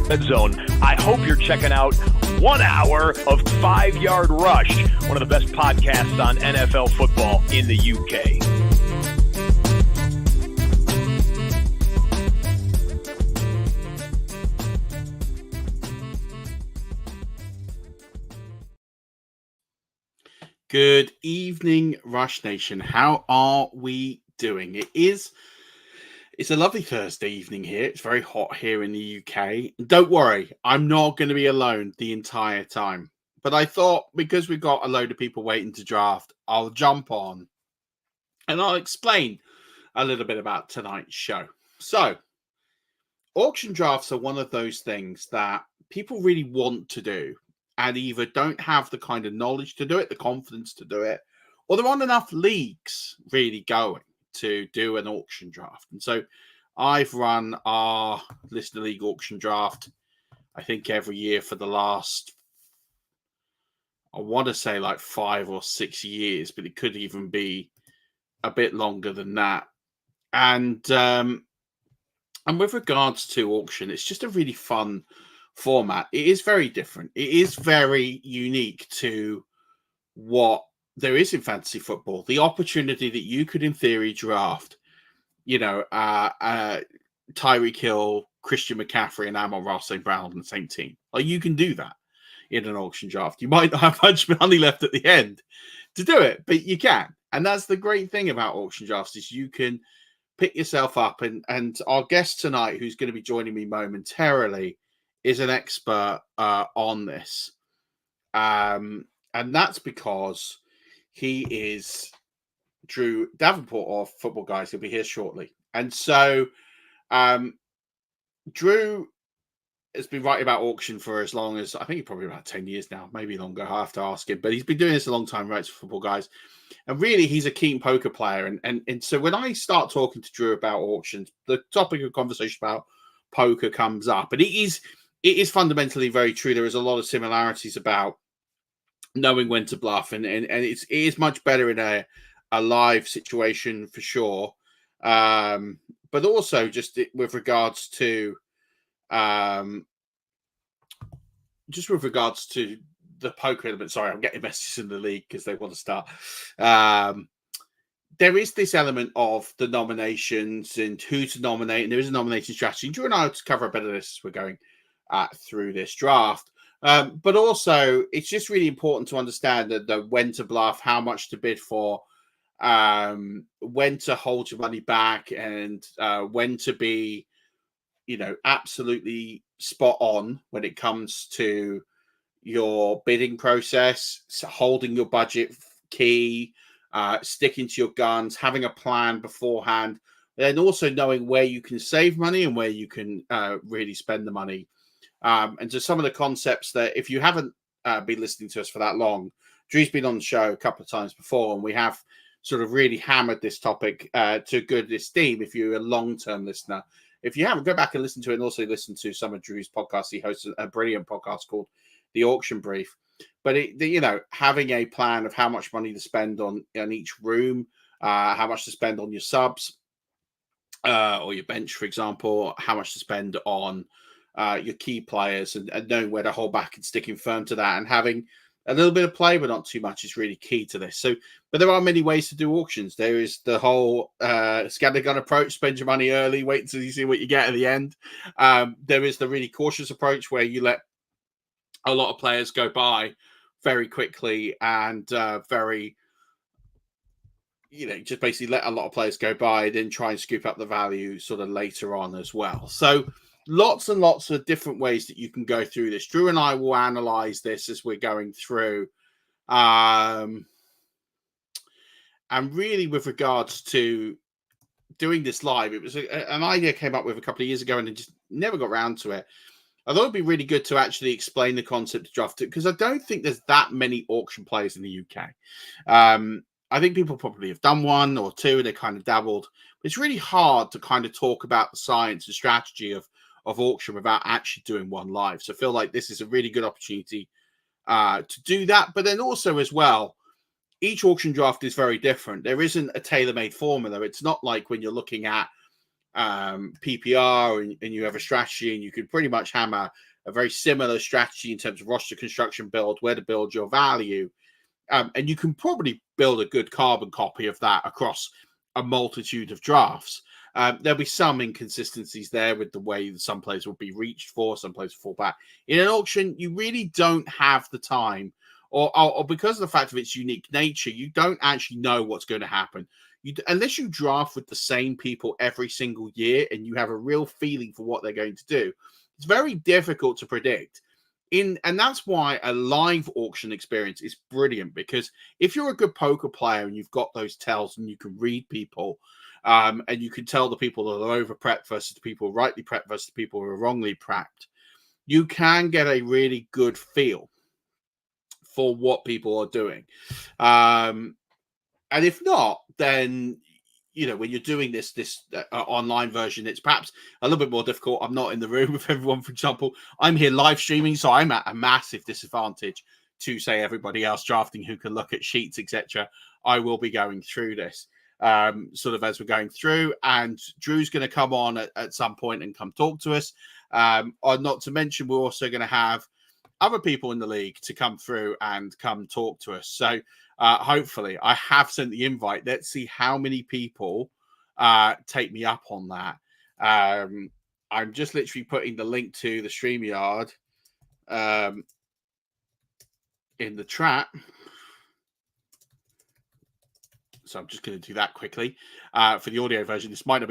Red Zone. I hope you're checking out 1 hour of 5-Yard Rush, one of the best podcasts on NFL football in the UK. Good evening, Rush Nation. How are we doing? It's a lovely Thursday evening here. It's very hot here in the UK. Don't worry, I'm not going to be alone the entire time. But I thought because we've got a load of people waiting to draft, I'll jump on and I'll explain a little bit about tonight's show. So, auction drafts are one of those things that people really want to do and either don't have the kind of knowledge to do it, the confidence to do it, or there aren't enough leagues really going to do an auction draft. And so I've run our Listener League auction draft, I think every year for the last, I want to say like 5 or 6 years, but it could even be a bit longer than that. And with regards to auction, it's just a really fun format. It is very different. It is very unique to what there is in fantasy football. The opportunity that you could, in theory, draft, Tyreek Hill, Christian McCaffrey, and Amon-Ra St. Brown on the same team. Like, you can do that in an auction draft. You might not have much money left at the end to do it, but you can. And that's the great thing about auction drafts is you can pick yourself up. And our guest tonight, who's going to be joining me momentarily, is an expert on this. And that's because he is Drew Davenport of Football Guys. He'll be here shortly. And so Drew has been writing about auction for as long as, I think probably about 10 years now, maybe longer. I'll have to ask him. But he's been doing this a long time, writes for Football Guys. And really, he's a keen poker player. And so when I start talking to Drew about auctions, the topic of conversation about poker comes up. And it is fundamentally very true. There is a lot of similarities about knowing when to bluff, and it is much better in a live situation for sure. But also just with regards to the poker element. Sorry, I'm getting messages in the league because they want to start. There is this element of the nominations and who to nominate, and there is a nomination strategy. Drew and I will cover a bit of this as we're going through this draft. But also, it's just really important to understand that when to bluff, how much to bid for, when to hold your money back, and when to be, absolutely spot on when it comes to your bidding process, holding your budget key, sticking to your guns, having a plan beforehand, and also knowing where you can save money and where you can really spend the money. And so some of the concepts that if you haven't been listening to us for that long, Drew's been on the show a couple of times before, and we have sort of really hammered this topic to good esteem if you're a long-term listener. If you haven't, go back and listen to it, and also listen to some of Drew's podcasts. He hosts a brilliant podcast called The Auction Brief. But, having a plan of how much money to spend on each room, how much to spend on your subs or your bench, for example, how much to spend on your key players, and knowing where to hold back and sticking firm to that, and having a little bit of play but not too much is really key to this. So, but there are many ways to do auctions. There is the whole scattergun approach: spend your money early, wait until you see what you get at the end. There is the really cautious approach where you let a lot of players go by very quickly and just basically let a lot of players go by, then try and scoop up the value sort of later on as well. So lots and lots of different ways that you can go through this. Drew and I will analyze this as we're going through. And really with regards to doing this live, it was an idea I came up with a couple of years ago and I just never got around to it. I thought it'd be really good to actually explain the concept of draft, because I don't think there's that many auction players in the UK. I think people probably have done one or two and they kind of dabbled. But it's really hard to kind of talk about the science and strategy of auction without actually doing one live. So I feel like this is a really good opportunity to do that. But then also as well, each auction draft is very different. There isn't a tailor-made formula. It's not like when you're looking at PPR and you have a strategy, and you could pretty much hammer a very similar strategy in terms of roster construction build, where to build your value. And you can probably build a good carbon copy of that across a multitude of drafts. There'll be some inconsistencies there with the way that some players will be reached for, some players will fall back. In an auction, you really don't have the time, or because of the fact of its unique nature, you don't actually know what's going to happen. Unless you draft with the same people every single year and you have a real feeling for what they're going to do, it's very difficult to predict. And that's why a live auction experience is brilliant, because if you're a good poker player and you've got those tells and you can read people, and you can tell the people that are over prepped versus the people who are rightly prepped versus the people who are wrongly prepped, you can get a really good feel for what people are doing. And if not, then when you're doing this online version, it's perhaps a little bit more difficult. I'm not in the room with everyone, for example. I'm here live streaming, so I'm at a massive disadvantage to, say, everybody else drafting who can look at sheets, etc. I will be going through this sort of as we're going through, and Drew's going to come on at some point and come talk to us. Or not to mention, we're also going to have other people in the league to come through and come talk to us. So hopefully, I have sent the invite. Let's see how many people take me up on that. I'm just literally putting the link to the StreamYard in the chat. So I'm just going to do that quickly for the audio version. This might not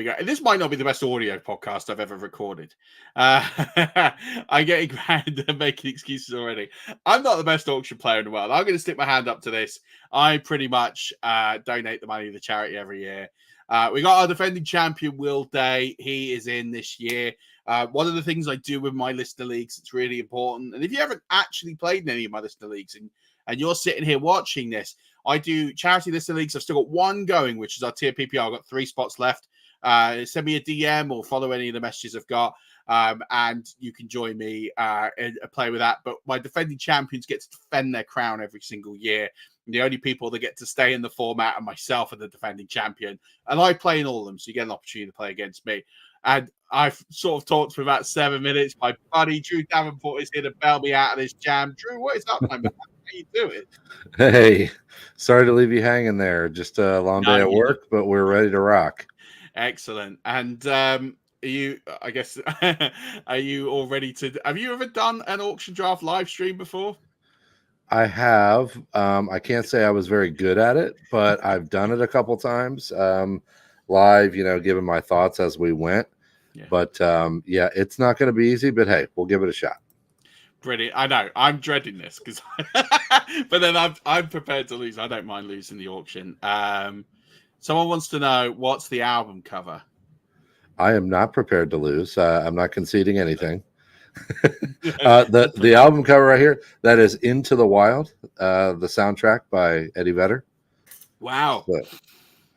be the best audio podcast I've ever recorded. I'm getting around and making excuses already. I'm not the best auction player in the world. I'm going to stick my hand up to this. I pretty much donate the money to the charity every year. We got our defending champion, Will Day. He is in this year. One of the things I do with my listener leagues, it's really important. And if you haven't actually played in any of my listener leagues and you're sitting here watching this, I do charity listener leagues. I've still got one going, which is our tier PPR. I've got 3 spots left. Send me a DM or follow any of the messages I've got, and you can join me and play with that. But my defending champions get to defend their crown every single year. And the only people that get to stay in the format are myself and the defending champion. And I play in all of them, so you get an opportunity to play against me. And I've sort of talked for about 7 minutes. My buddy Drew Davenport is here to bail me out of this jam. Drew, what is up, my man? How you doing? Hey, sorry to leave you hanging there. Just a long day at work, but we're ready to rock. Excellent. And are you all ready to? Have you ever done an auction draft live stream before? I have. I can't say I was very good at it, but I've done it a couple times live. Giving my thoughts as we went. Yeah. But it's not going to be easy. But hey, we'll give it a shot. Brilliant. I know. I'm dreading this because, but then I'm prepared to lose. I don't mind losing the auction. Someone wants to know, what's the album cover? I am not prepared to lose. I'm not conceding anything. The album cover right here, that is Into the Wild, the soundtrack by Eddie Vedder. Wow. But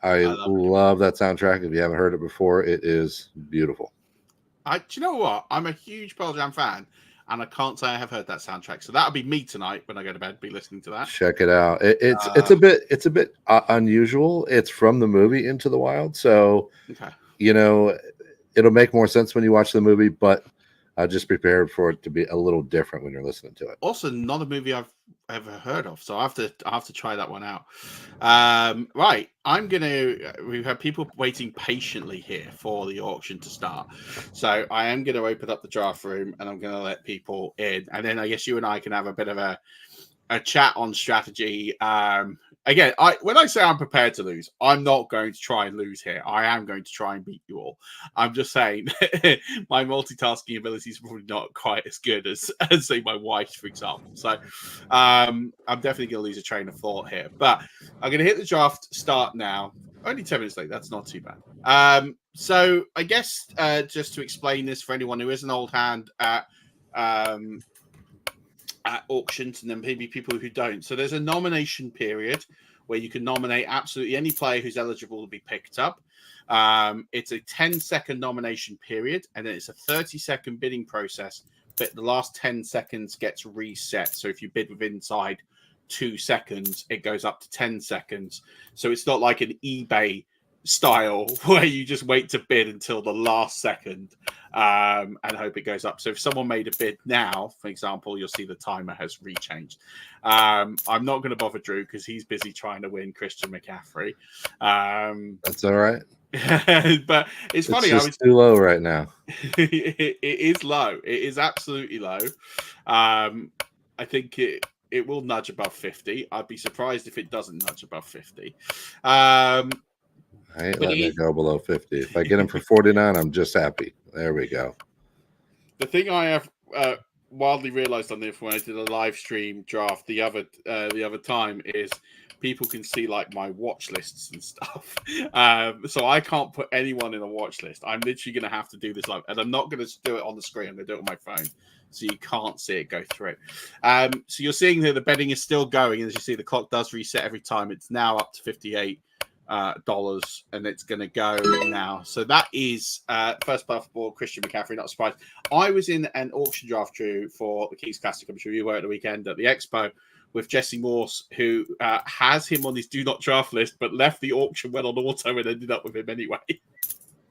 I love that soundtrack. If you haven't heard it before, it is beautiful. Do you know what? I'm a huge Pearl Jam fan, and I can't say I have heard that soundtrack. So that'll be me tonight when I go to bed, be listening to that. Check it out. It's a bit unusual. It's from the movie Into the Wild, so okay. It'll make more sense when you watch the movie, but just prepared for it to be a little different when you're listening to it. Also, not a movie I've ever heard of, so I have to try that one out. Right, we have people waiting patiently here for the auction to start, so I am going to open up the draft room and I'm going to let people in, and then I guess you and I can have a bit of a chat on strategy. Again, when I say I'm prepared to lose, I'm not going to try and lose here. I am going to try and beat you all. I'm just saying my multitasking ability is probably not quite as good as say my wife's, for example. So I'm definitely going to lose a train of thought here. But I'm going to hit the draft start now. Only 10 minutes late. That's not too bad. So I guess just to explain this for anyone who is an old hand at auctions, and then maybe people who don't. So there's a nomination period where you can nominate absolutely any player who's eligible to be picked up. It's a 10-second nomination period, and then it's a 30-second bidding process, but the last 10 seconds gets reset. So if you bid within inside 2 seconds, it goes up to 10 seconds. So it's not like an eBay style, where you just wait to bid until the last second and hope it goes up. So if someone made a bid now, for example, you'll see the timer has rechanged. I'm not going to bother Drew because he's busy trying to win Christian McCaffrey. That's all right. But it's funny. It's just too low right now. It is low. It is absolutely low. I think it will nudge above 50. I'd be surprised if it doesn't nudge above 50. I ain't letting it go below 50. If I get him for 49, I'm just happy. There we go. The thing I have wildly realized on this when I did a live stream draft the other time is people can see like my watch lists and stuff. So I can't put anyone in a watch list. I'm literally going to have to do this live, and I'm not going to do it on the screen. I'm going to do it on my phone, so you can't see it go through. So you're seeing that the betting is still going. As you see, the clock does reset every time. It's now up to $58, and it's going to go now. So that is first player for ball, Christian McCaffrey. Not surprised. I was in an auction draft, Drew, for the Kings Classic. I'm sure you were at the weekend at the Expo with Jesse Morse, who has him on his do not draft list, but left the auction, went on auto, and ended up with him anyway.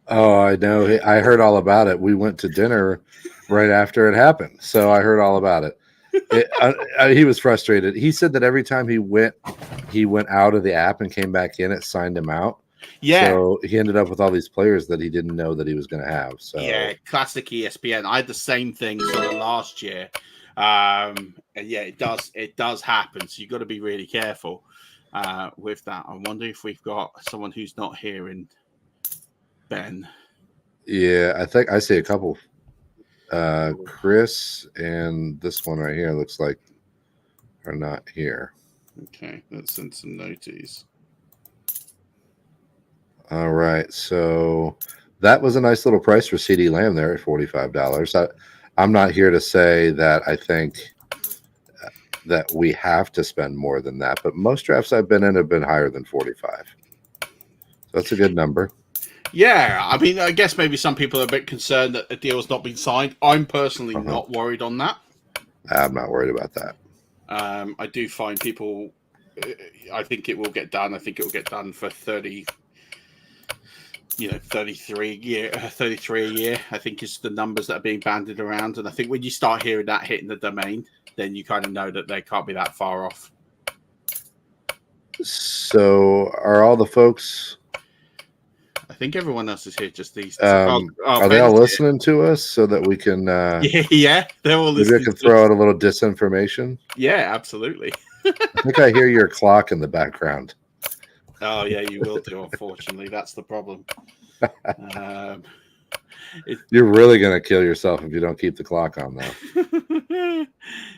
Oh, I know. I heard all about it. We went to dinner right after it happened, so I heard all about it. He was frustrated. He said that every time he went out of the app and came back in, it signed him out. Yeah. So he ended up with all these players that he didn't know that he was going to have. So yeah, classic ESPN. I had the same thing sort of last year. And yeah, it does happen. So you've got to be really careful with that. I wonder if we've got someone who's not here in Ben. Yeah, I think I see a couple. Chris and this one right here looks like are not here. Okay, let's send some noties. All right, so that was a nice little price for CD Lamb there at $45. I'm not here to say that I think that we have to spend more than that, but most drafts I've been in have been higher than 45. So that's a good number. Yeah, I mean, I guess maybe some people are a bit concerned that the deal's not been signed. I'm personally not worried on that. I'm not worried about that. I do find people, I think it will get done. I think it will get done for 33 a year, I think is the numbers that are being bandied around. And I think when you start hearing that hitting the domain, then you kind of know that they can't be that far off. So are all the folks... I think everyone else is here. Just these. Are they all listening to us so that we can? Yeah, they're all listening. Maybe I can throw out a little disinformation. Yeah, absolutely. I think I hear your clock in the background. Oh yeah, you will do. Unfortunately, that's the problem. You're really gonna kill yourself if you don't keep the clock on, though.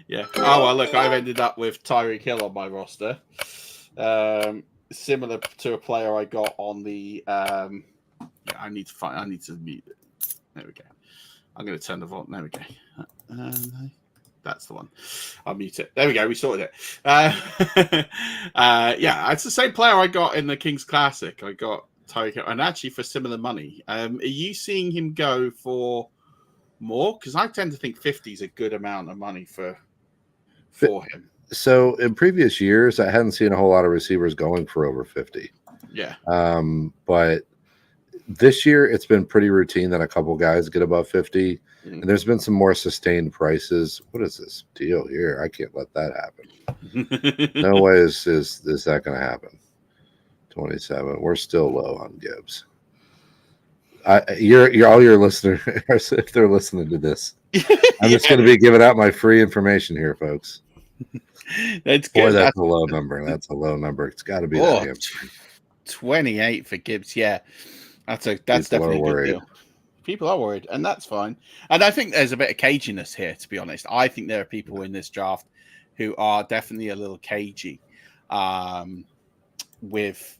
Yeah. Oh well, look, I've ended up with Tyreek Hill on my roster. Similar to a player I got on the I need to mute it. There we go. I'm going to turn the volume. There we go. That's the one. I'll mute it. There we go. We sorted it. Yeah, it's the same player I got in the Kings Classic. I got Tyreek, and actually for similar money. Are you seeing him go for more? Because I tend to think 50 is a good amount of money for him. So in previous years, I hadn't seen a whole lot of receivers going for over 50. Yeah. But this year, it's been pretty routine that a couple guys get above 50. And there's been some more sustained prices. What is this deal here? I can't let that happen. No way is that going to happen. 27. We're still low on Gibbs. You're all your listeners, if they're listening to this. I'm just going to be giving out my free information here, folks. That's good. Boy, that's a low number. That's a low number. It's got to be that him. 28 for Gibbs. Yeah, that's definitely a good deal. People are worried, and that's fine. And I think there's a bit of caginess here, to be honest. I think there are people in this draft who are definitely a little cagey with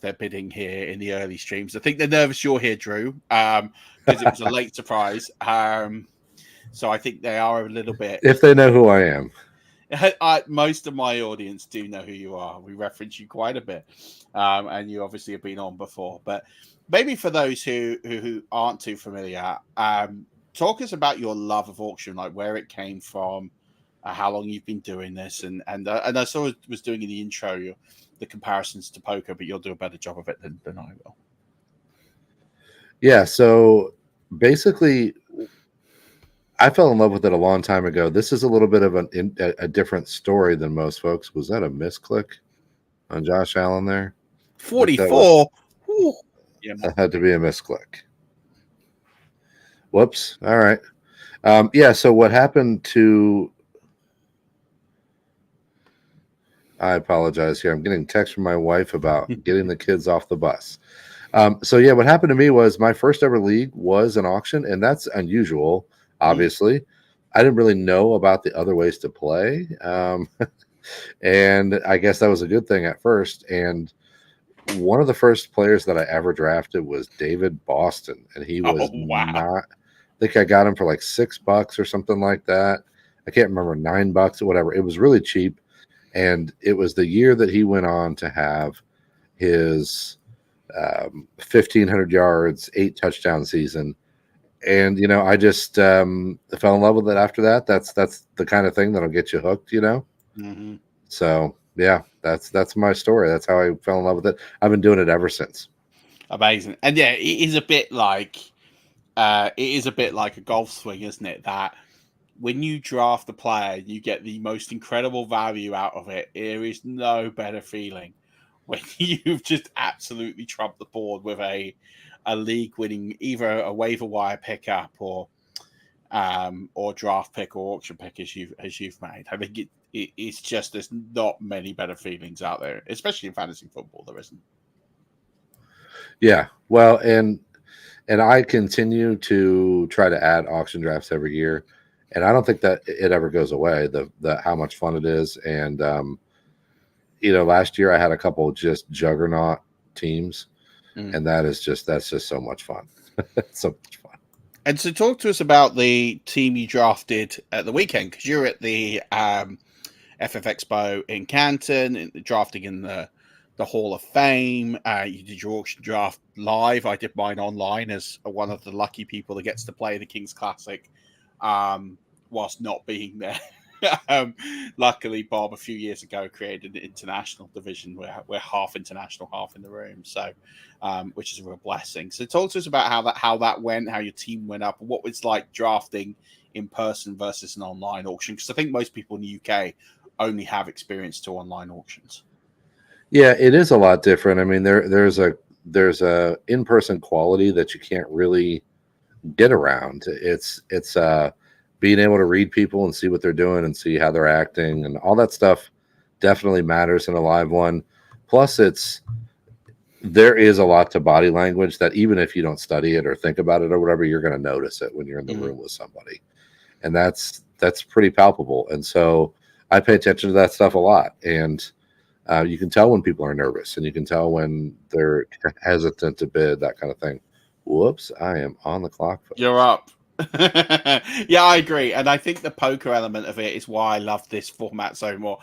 their bidding here in the early streams. I think they're nervous you're here, Drew, because it was a late surprise. So I think they are a little bit. If they know who I am. Most of my audience do know who you are. We reference you quite a bit, and you obviously have been on before. But maybe for those who aren't too familiar, talk us about your love of auction, like where it came from, how long you've been doing this, and I saw was doing in the intro the comparisons to poker, but you'll do a better job of it than I will. Yeah. So basically, I fell in love with it a long time ago. This is a little bit of a different story than most folks. Was that a misclick on Josh Allen there? 44. Yeah, That had to be a misclick. Whoops. All right. Yeah. So what happened to? I apologize here. I'm getting text from my wife about getting the kids off the bus. So yeah, what happened to me was my first ever league was an auction, and that's unusual. Obviously, I didn't really know about the other ways to play, and I guess that was a good thing at first. And one of the first players that I ever drafted was David Boston, and he was wow. not. I think I got him for like $6 or something like that. I can't remember, $9 or whatever. It was really cheap, and it was the year that he went on to have his 1,500 yards, 8 touchdown season. And I just fell in love with it after that. That's the kind of thing that'll get you hooked. Mm-hmm. So yeah, that's my story. That's how I fell in love with it. I've been doing it ever since. Amazing. And yeah, it is a bit like a golf swing, isn't it? That when you draft a player, you get the most incredible value out of it. There is no better feeling when you've just absolutely trumped the board with a league winning, either a waiver wire pickup or draft pick or auction pick as you've made. I think it's just, there's not many better feelings out there, especially in fantasy football. There isn't. Yeah, well, and I continue to try to add auction drafts every year, and I don't think that it ever goes away. The how much fun it is, and last year I had a couple just juggernaut teams, and that's just so much fun. So much fun. And so, talk to us about the team you drafted at the weekend, because you're at the FF Expo in Canton, drafting in the Hall of Fame. You did your auction draft live. I did mine online as one of the lucky people that gets to play the King's Classic whilst not being there. Luckily, Bob a few years ago created an international division where we're half international, half in the room. So, which is a real blessing. So, talk to us about how that went, how your team went up, and what it's like drafting in person versus an online auction. Because I think most people in the UK only have experience to online auctions. Yeah, it is a lot different. I mean, there's a in-person quality that you can't really get around. It's being able to read people and see what they're doing and see how they're acting, and all that stuff definitely matters in a live one. Plus, there is a lot to body language that even if you don't study it or think about it or whatever, you're going to notice it when you're in the room with somebody, and that's pretty palpable. And so I pay attention to that stuff a lot, and you can tell when people are nervous, and you can tell when they're hesitant to bid, that kind of thing. Whoops, I am on the clock. Folks. You're up. Yeah, I agree. And I think the poker element of it is why I love this format so more.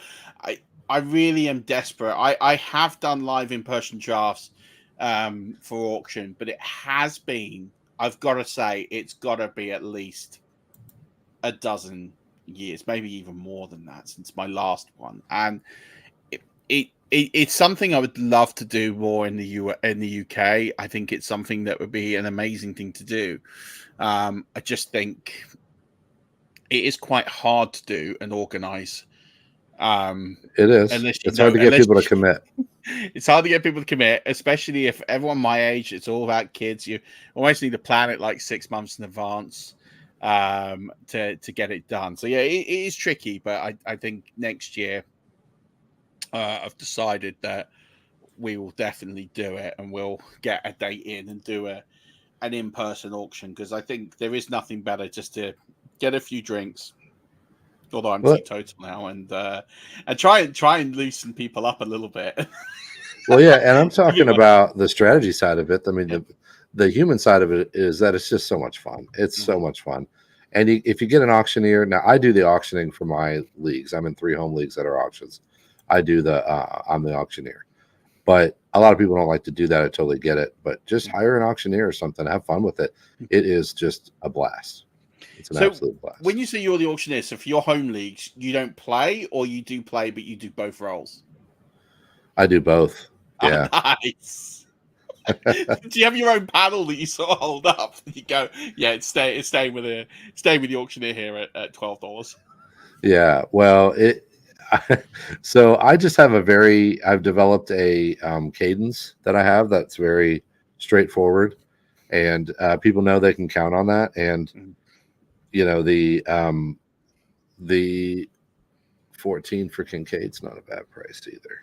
I really am desperate. I have done live in-person drafts for auction, but it has been, I've got to say, it's got to be at least a dozen years, maybe even more than that, since my last one. And it's something I would love to do more in the UK. I think it's something that would be an amazing thing to do. I just think it is quite hard to do and organize. It is. It's hard to get people to commit. It's hard to get people to commit, especially if everyone my age, it's all about kids. You almost need to plan it like 6 months in advance to get it done. So yeah, it is tricky, but I think next year I've decided that we will definitely do it, and we'll get a date in and do an in-person auction, because I think there is nothing better just to get a few drinks, although I'm teetotal now, and try and loosen people up a little bit. Well, yeah, and I'm talking about the strategy side of it. I mean, the human side of it is that it's just so much fun. It's so much fun. And if you get an auctioneer, now I do the auctioning for my leagues. I'm in 3 home leagues that are auctions. I'm the auctioneer. But a lot of people don't like to do that until they get it. But just hire an auctioneer or something. Have fun with it. It is just a blast. It's an absolute blast. When you say you're the auctioneer, so for your home leagues, you don't play, or you do play, but you do both roles? I do both. Yeah. Oh, nice. Do you have your own panel that you sort of hold up? You go, yeah, it's staying with the auctioneer here at $12. Yeah, well, so I just have I've developed a cadence that I have that's very straightforward, and people know they can count on that. And you know, the 14 for Kincaid's not a bad price either.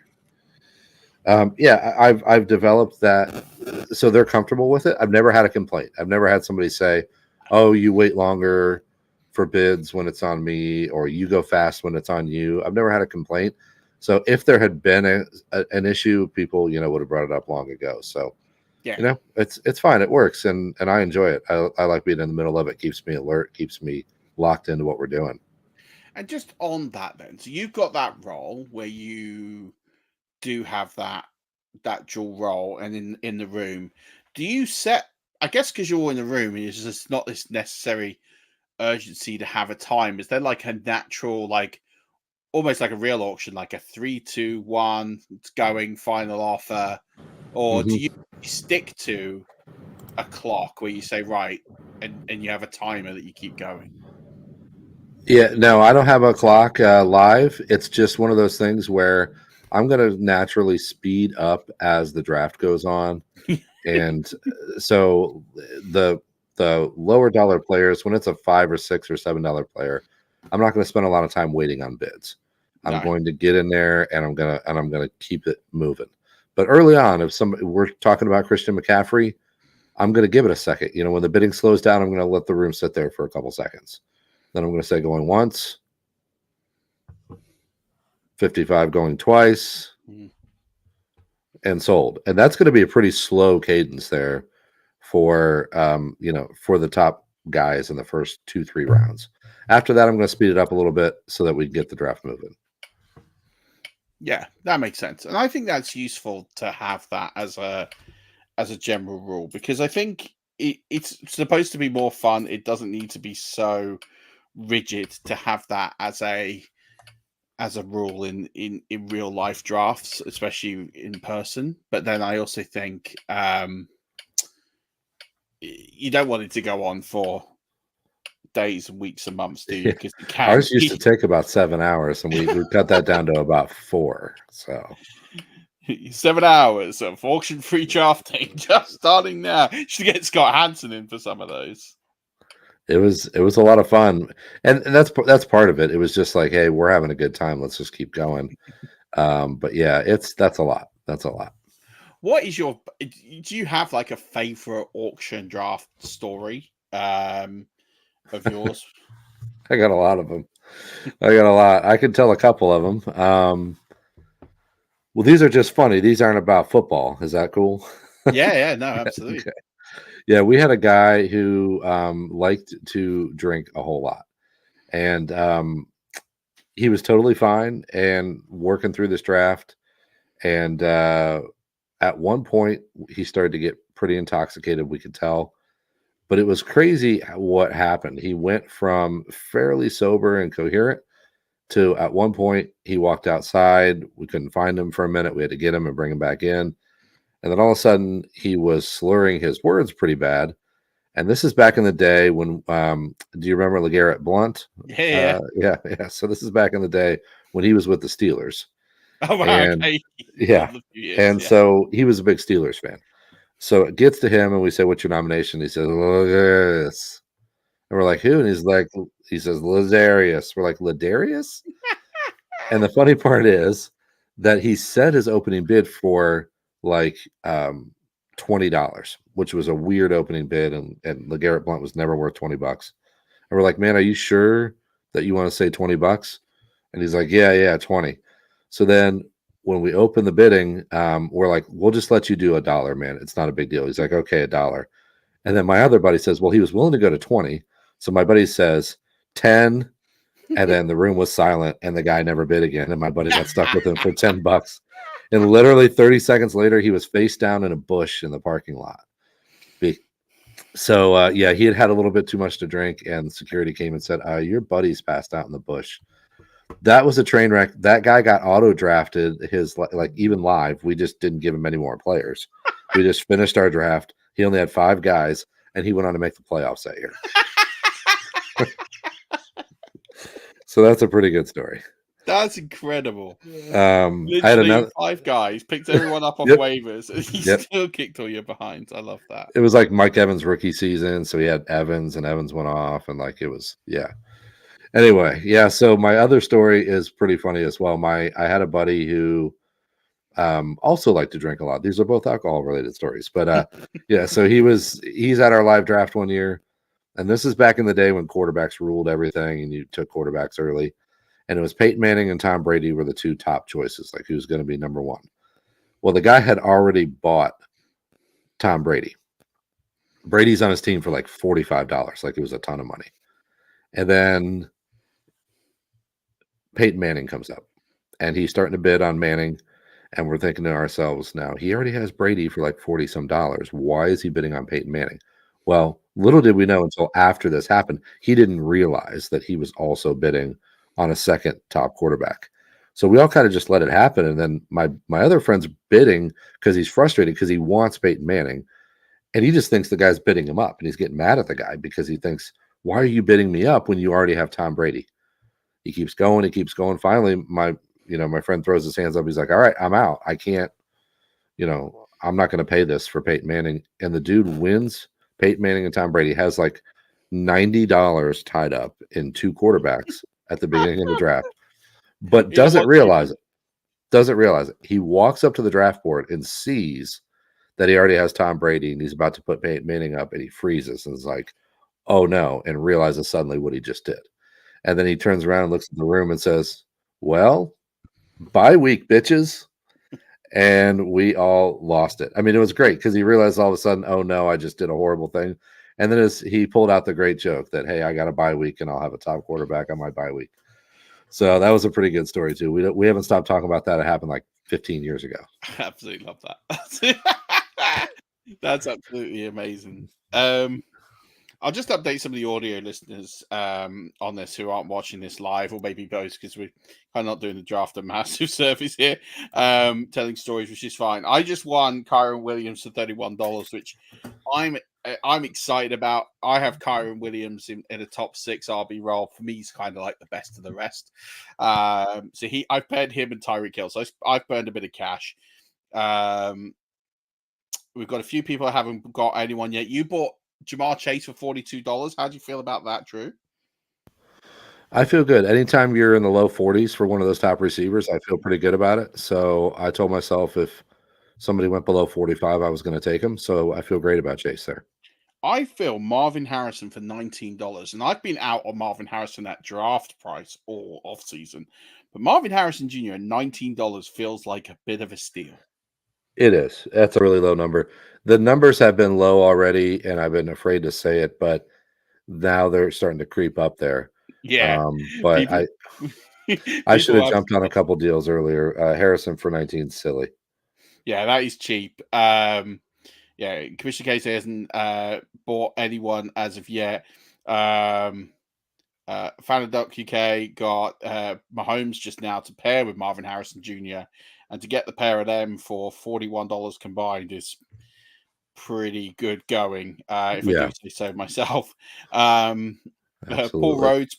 Yeah, I've developed that so they're comfortable with it. I've never had a complaint. I've never had somebody say, "Oh, you wait longer for bids when it's on me," or "You go fast when it's on you." I've never had a complaint. So if there had been an issue, people would have brought it up long ago. So yeah, it's fine. It works, and I enjoy it. I like being in the middle of it. Keeps me alert. Keeps me locked into what we're doing. And just on that, then, so you've got that role where you do have that dual role, and in the room, do you set? I guess because you're in the room, and it's just not this necessary urgency to have a time. Is there like a natural, like almost like a real auction, like a 3, 2, 1, it's going, final offer, or do you stick to a clock where you say right, and you have a timer that you keep going? Yeah, no, I don't have a clock live. It's just one of those things where I'm going to naturally speed up as the draft goes on. And so the lower dollar players, when it's a $5 or $6 or $7 player, I'm not going to spend a lot of time waiting on bids. I'm going to get in there and I'm gonna keep it moving. But early on, if we're talking about Christian McCaffrey, I'm going to give it a second. When the bidding slows down, I'm going to let the room sit there for a couple seconds. Then I'm going to say going once, 55 going twice, and sold. And that's going to be a pretty slow cadence there for for the top guys in the first 2-3 rounds. After that, I'm going to speed it up a little bit so that we can get the draft moving. Yeah, that makes sense. And I think that's useful to have that as a general rule, because I think it's supposed to be more fun. It doesn't need to be so rigid to have that as a rule in real life drafts, especially in person. But then I also think you don't want it to go on for days and weeks and months, do you? Because ours used to take about 7 hours, and we cut that down to about 4. So 7 hours of auction free drafting just starting now. Should get Scott Hansen in for some of those. It was a lot of fun, and that's part of it. It was just like, hey, we're having a good time. Let's just keep going. But yeah, that's a lot. That's a lot. What is do you have like a favorite auction draft story of yours? I got a lot of them. I could tell a couple of them. Well, these are just funny. These aren't about football. Is that cool? Yeah, no, absolutely. Okay. Yeah, we had a guy who liked to drink a whole lot, and he was totally fine and working through this draft. And at one point, he started to get pretty intoxicated. We could tell, but it was crazy what happened. He went from fairly sober and coherent to at one point he walked outside. We couldn't find him for a minute. We had to get him and bring him back in. And then all of a sudden, he was slurring his words pretty bad. And this is back in the day when, do you remember LeGarrette Blount? Yeah. Yeah. So this is back in the day when he was with the Steelers. Oh, wow. And, okay. Yeah. So he was a big Steelers fan. So it gets to him, and we say, "What's your nomination?" He says, "Ladarius." And we're like, "Who?" And he says, "Ladarius." We're like, "Ladarius?" And the funny part is that he set his opening bid for like $20, which was a weird opening bid, and LeGarrette Blount was never worth $20. And we're like, "Man, are you sure that you want to say $20?" And he's like, yeah, 20. So then when we open the bidding, we're like, "We'll just let you do $1, man. It's not a big deal." He's like, "Okay, $1." And then my other buddy says, "Well, he was willing to go to 20." So my buddy says 10, and then the room was silent, and the guy never bid again. And my buddy got stuck with him for $10. And literally 30 seconds later, he was face down in a bush in the parking lot. So, yeah, he had had a little bit too much to drink, and security came and said, "Your buddy's passed out in the bush." That was a train wreck. That guy got auto drafted, his like even live. We just didn't give him any more players. We just finished our draft. He only had 5 guys, and he went on to make the playoffs that year. So that's a pretty good story. That's incredible. I had another 5 guys, picked everyone up off Yep. waivers, and he still kicked all your behinds. I love that. It was like Mike Evans' rookie season, so he had Evans, and Evans went off, and like it was, yeah. Anyway, yeah. So my other story is pretty funny as well. I had a buddy who also liked to drink a lot. These are both alcohol related stories, but yeah. So he's at our live draft one year, and this is back in the day when quarterbacks ruled everything, and you took quarterbacks early. And it was Peyton Manning and Tom Brady were the 2 top choices, like who's going to be number 1. Well, the guy had already bought Tom Brady. Brady's on his team for like $45, like it was a ton of money. And then Peyton Manning comes up, and he's starting to bid on Manning, and we're thinking to ourselves, now he already has Brady for like $40 some. Why is he bidding on Peyton Manning? Well, little did we know until after this happened, he didn't realize that he was also bidding on a second top quarterback. So we all kind of just let it happen. And then my other friend's bidding because he's frustrated because he wants Peyton Manning. And he just thinks the guy's bidding him up. And he's getting mad at the guy because he thinks, why are you bidding me up when you already have Tom Brady? He keeps going. He keeps going. Finally, my friend throws his hands up. He's like, all right, I'm out. I can't, I'm not going to pay this for Peyton Manning. And the dude wins. Peyton Manning and Tom Brady has like $90 tied up in 2 quarterbacks at the beginning of the draft, but doesn't realize it. He walks up to the draft board and sees that he already has Tom Brady, and he's about to put Peyton Manning up, and he freezes and is like, oh no, and realizes suddenly what he just did. And then he turns around and looks at the room and says, well, bye week, bitches. And we all lost it. I mean, it was great because he realized all of a sudden, oh no, I just did a horrible thing. And then he pulled out the great joke that, hey, I got a bye week and I'll have a top quarterback on my bye week. So that was a pretty good story too. We haven't stopped talking about that. It happened like 15 years ago. I absolutely love that. That's absolutely amazing. I'll just update some of the audio listeners on this who aren't watching this live, or maybe both, because we're kind of not doing the draft a massive service here, telling stories, which is fine. I just won Kyron Williams for $31, which I'm excited about. I have Kyron Williams in a top 6 RB role. For me, he's kind of like the best of the rest. So I've paired him and Tyreek Hill, so I've burned a bit of cash. We've got a few people who haven't got anyone yet. You bought Jamar Chase for $42. How do you feel about that, Drew? I feel good. Anytime you're in the low 40s for one of those top receivers, I feel pretty good about it. So I told myself if somebody went below 45, I was going to take him. So I feel great about Chase there. I feel Marvin Harrison for $19. And I've been out on Marvin Harrison at draft price all off season. But Marvin Harrison Jr. at $19 feels like a bit of a steal. It is. That's a really low number. The numbers have been low already, and I've been afraid to say it, but now they're starting to creep up there. Yeah. But I should have jumped on a couple deals earlier. Harrison for 19 silly. Yeah, that is cheap. Yeah, Commissioner Casey hasn't bought anyone as of yet. Fan of Duck UK got Mahomes just now to pair with Marvin Harrison Jr. And to get the pair of them for $41 combined is pretty good going, if I do say so myself. Paul Rhodes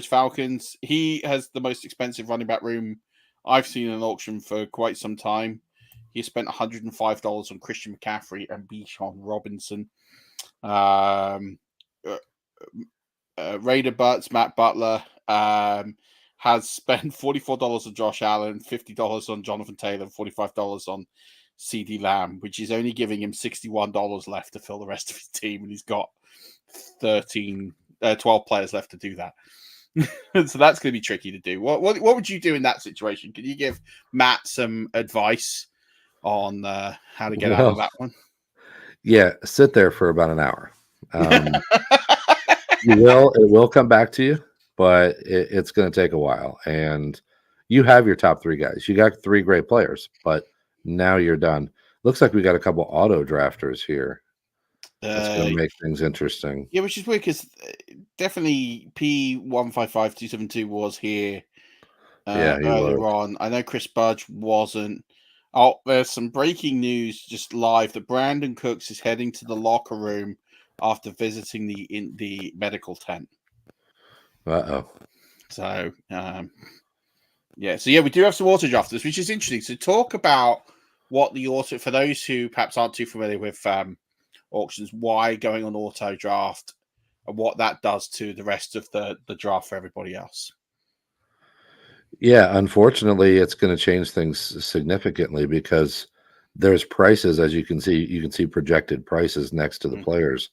Falcons. He has the most expensive running back room I've seen in an auction for quite some time. He spent $105 on Christian McCaffrey and Bijan Robinson. Raider Butts, Matt Butler, has spent $44 on Josh Allen, $50 on Jonathan Taylor, $45 on CeeDee Lamb, which is only giving him $61 left to fill the rest of his team, and he's got 12 players left to do that. So that's going to be tricky to do. What would you do in that situation? Can you give Matt some advice on how to get out of that one? Yeah, sit there for about an hour. It will come back to you, but it's going to take a while. And you have your top 3 guys. You got 3 great players, but now you're done. Looks like we got a couple auto drafters here. That's going to make things interesting. Yeah, which is weird because definitely P155272 was here earlier on. I know Chris Budge wasn't. Oh, there's some breaking news just live that Brandon Cooks is heading to the locker room after visiting the medical tent. Uh-oh. So, we do have some auto drafters, which is interesting. So talk about what the auto, for those who perhaps aren't too familiar with auctions, why going on auto draft and what that does to the rest of the draft for everybody else. Yeah, unfortunately, it's going to change things significantly because there's prices, as you can see projected prices next to the players,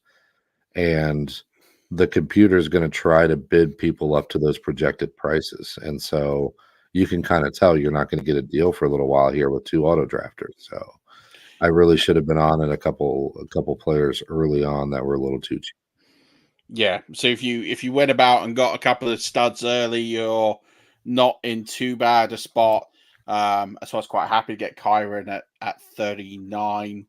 and the computer is going to try to bid people up to those projected prices. And so you can kind of tell you're not going to get a deal for a little while here with 2 auto drafters. So I really should have been on at a couple players early on that were a little too cheap. Yeah. So if you went about and got a couple of studs early, you're not in too bad a spot. So I was quite happy to get Kyron at 39.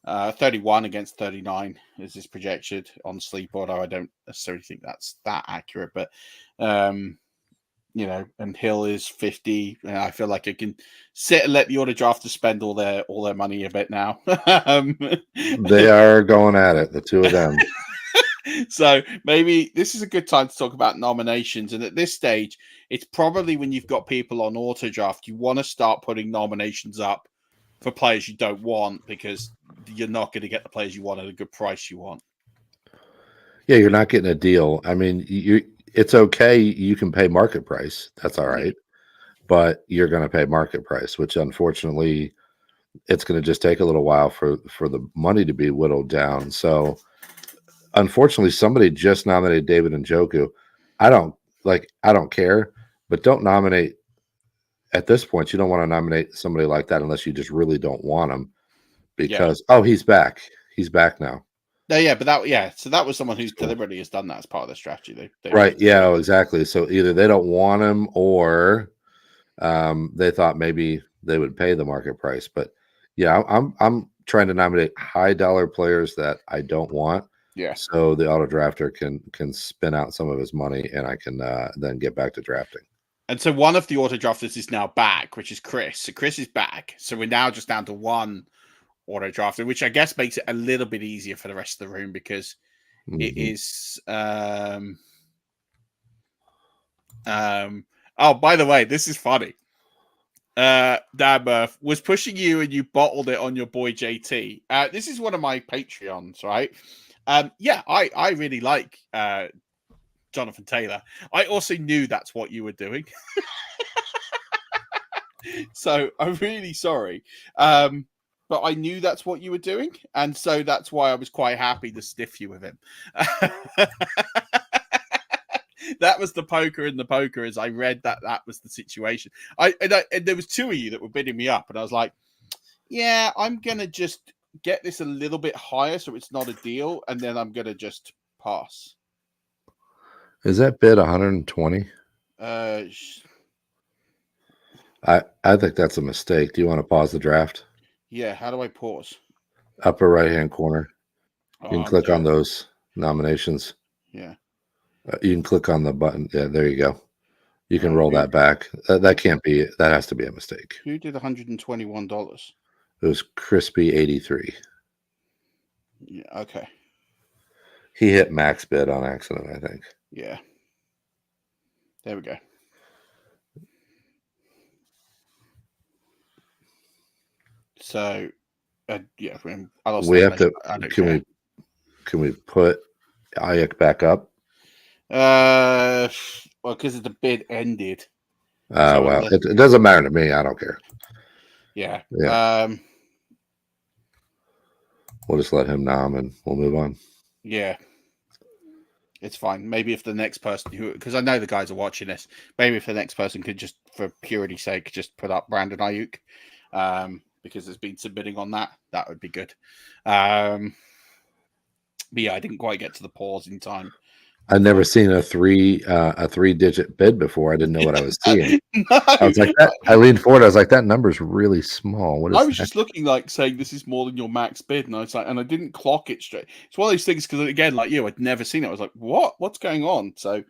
31 against 39 is this projected on Sleep, although I don't necessarily think that's that accurate. But and Hill is 50. And I feel like I can sit and let the auto drafters spend all their money a bit now. They are going at it, the two of them. So maybe this is a good time to talk about nominations. And at this stage, it's probably when you've got people on auto draft, you want to start putting nominations up for players you don't want, because you're not going to get the players you want at a good price you want. Yeah, you're not getting a deal. I mean, it's okay. You can pay market price. That's all right. But you're going to pay market price, which unfortunately it's going to just take a little while for the money to be whittled down. So unfortunately, somebody just nominated David Njoku. I don't care, but don't nominate at this point. You don't want to nominate somebody like that unless you just really don't want him, because he's back. He's back now. No, so that was someone who's deliberately has done that as part of their strategy. They right. Yeah, exactly. So either they don't want him or they thought maybe they would pay the market price. But yeah, I'm trying to nominate high dollar players that I don't want. Yeah. So the auto drafter can spin out some of his money, and I can then get back to drafting. And so one of the auto drafters is now back, which is Chris. So Chris is back. So we're now just down to one auto drafter, which I guess makes it a little bit easier for the rest of the room, because it is oh, by the way, this is funny. Dan Murf was pushing you and you bottled it on your boy JT. This is one of my Patreons, right? I really like Jonathan Taylor. I also knew that's what you were doing. So I'm really sorry. But I knew that's what you were doing. And so that's why I was quite happy to stiff you with him. That was the poker in the poker, as I read that was the situation. And there was 2 of you that were bidding me up. And I was like, yeah, I'm going to just get this a little bit higher so it's not a deal. And then I'm going to just pass. Is that bid 120? I think that's a mistake. Do you want to pause the draft? Yeah, how do I pause? Upper right-hand corner. You can click on those nominations. Yeah. You can click on the button. Yeah, there you go. You can roll that back. That can't be. That has to be a mistake. Who did $121? It was Crispy 83. Yeah. Okay. He hit max bid on accident, I think. Yeah. There we go. So, yeah, I lost. We have to. Can we put Ayuk back up? Well, because the bid ended. Well, it doesn't matter to me. I don't care. Yeah. We'll just let him nom and we'll move on. Yeah. It's fine. Maybe if the next person because I know the guys are watching this, maybe if the next person could just, for purity's sake, just put up Brandon Ayuk, because there's been submitting on that would be good. But yeah, I didn't quite get to the pause in time. I'd never seen a 3-digit bid before. I didn't know what I was seeing. No, I was like that. I leaned forward. I was like, that number's really small. What is I was that? just looking like saying this is more than your max bid, and I was like, and I didn't clock it straight. It's one of those things because again, like you, I'd never seen it. I was like, what's going on? So,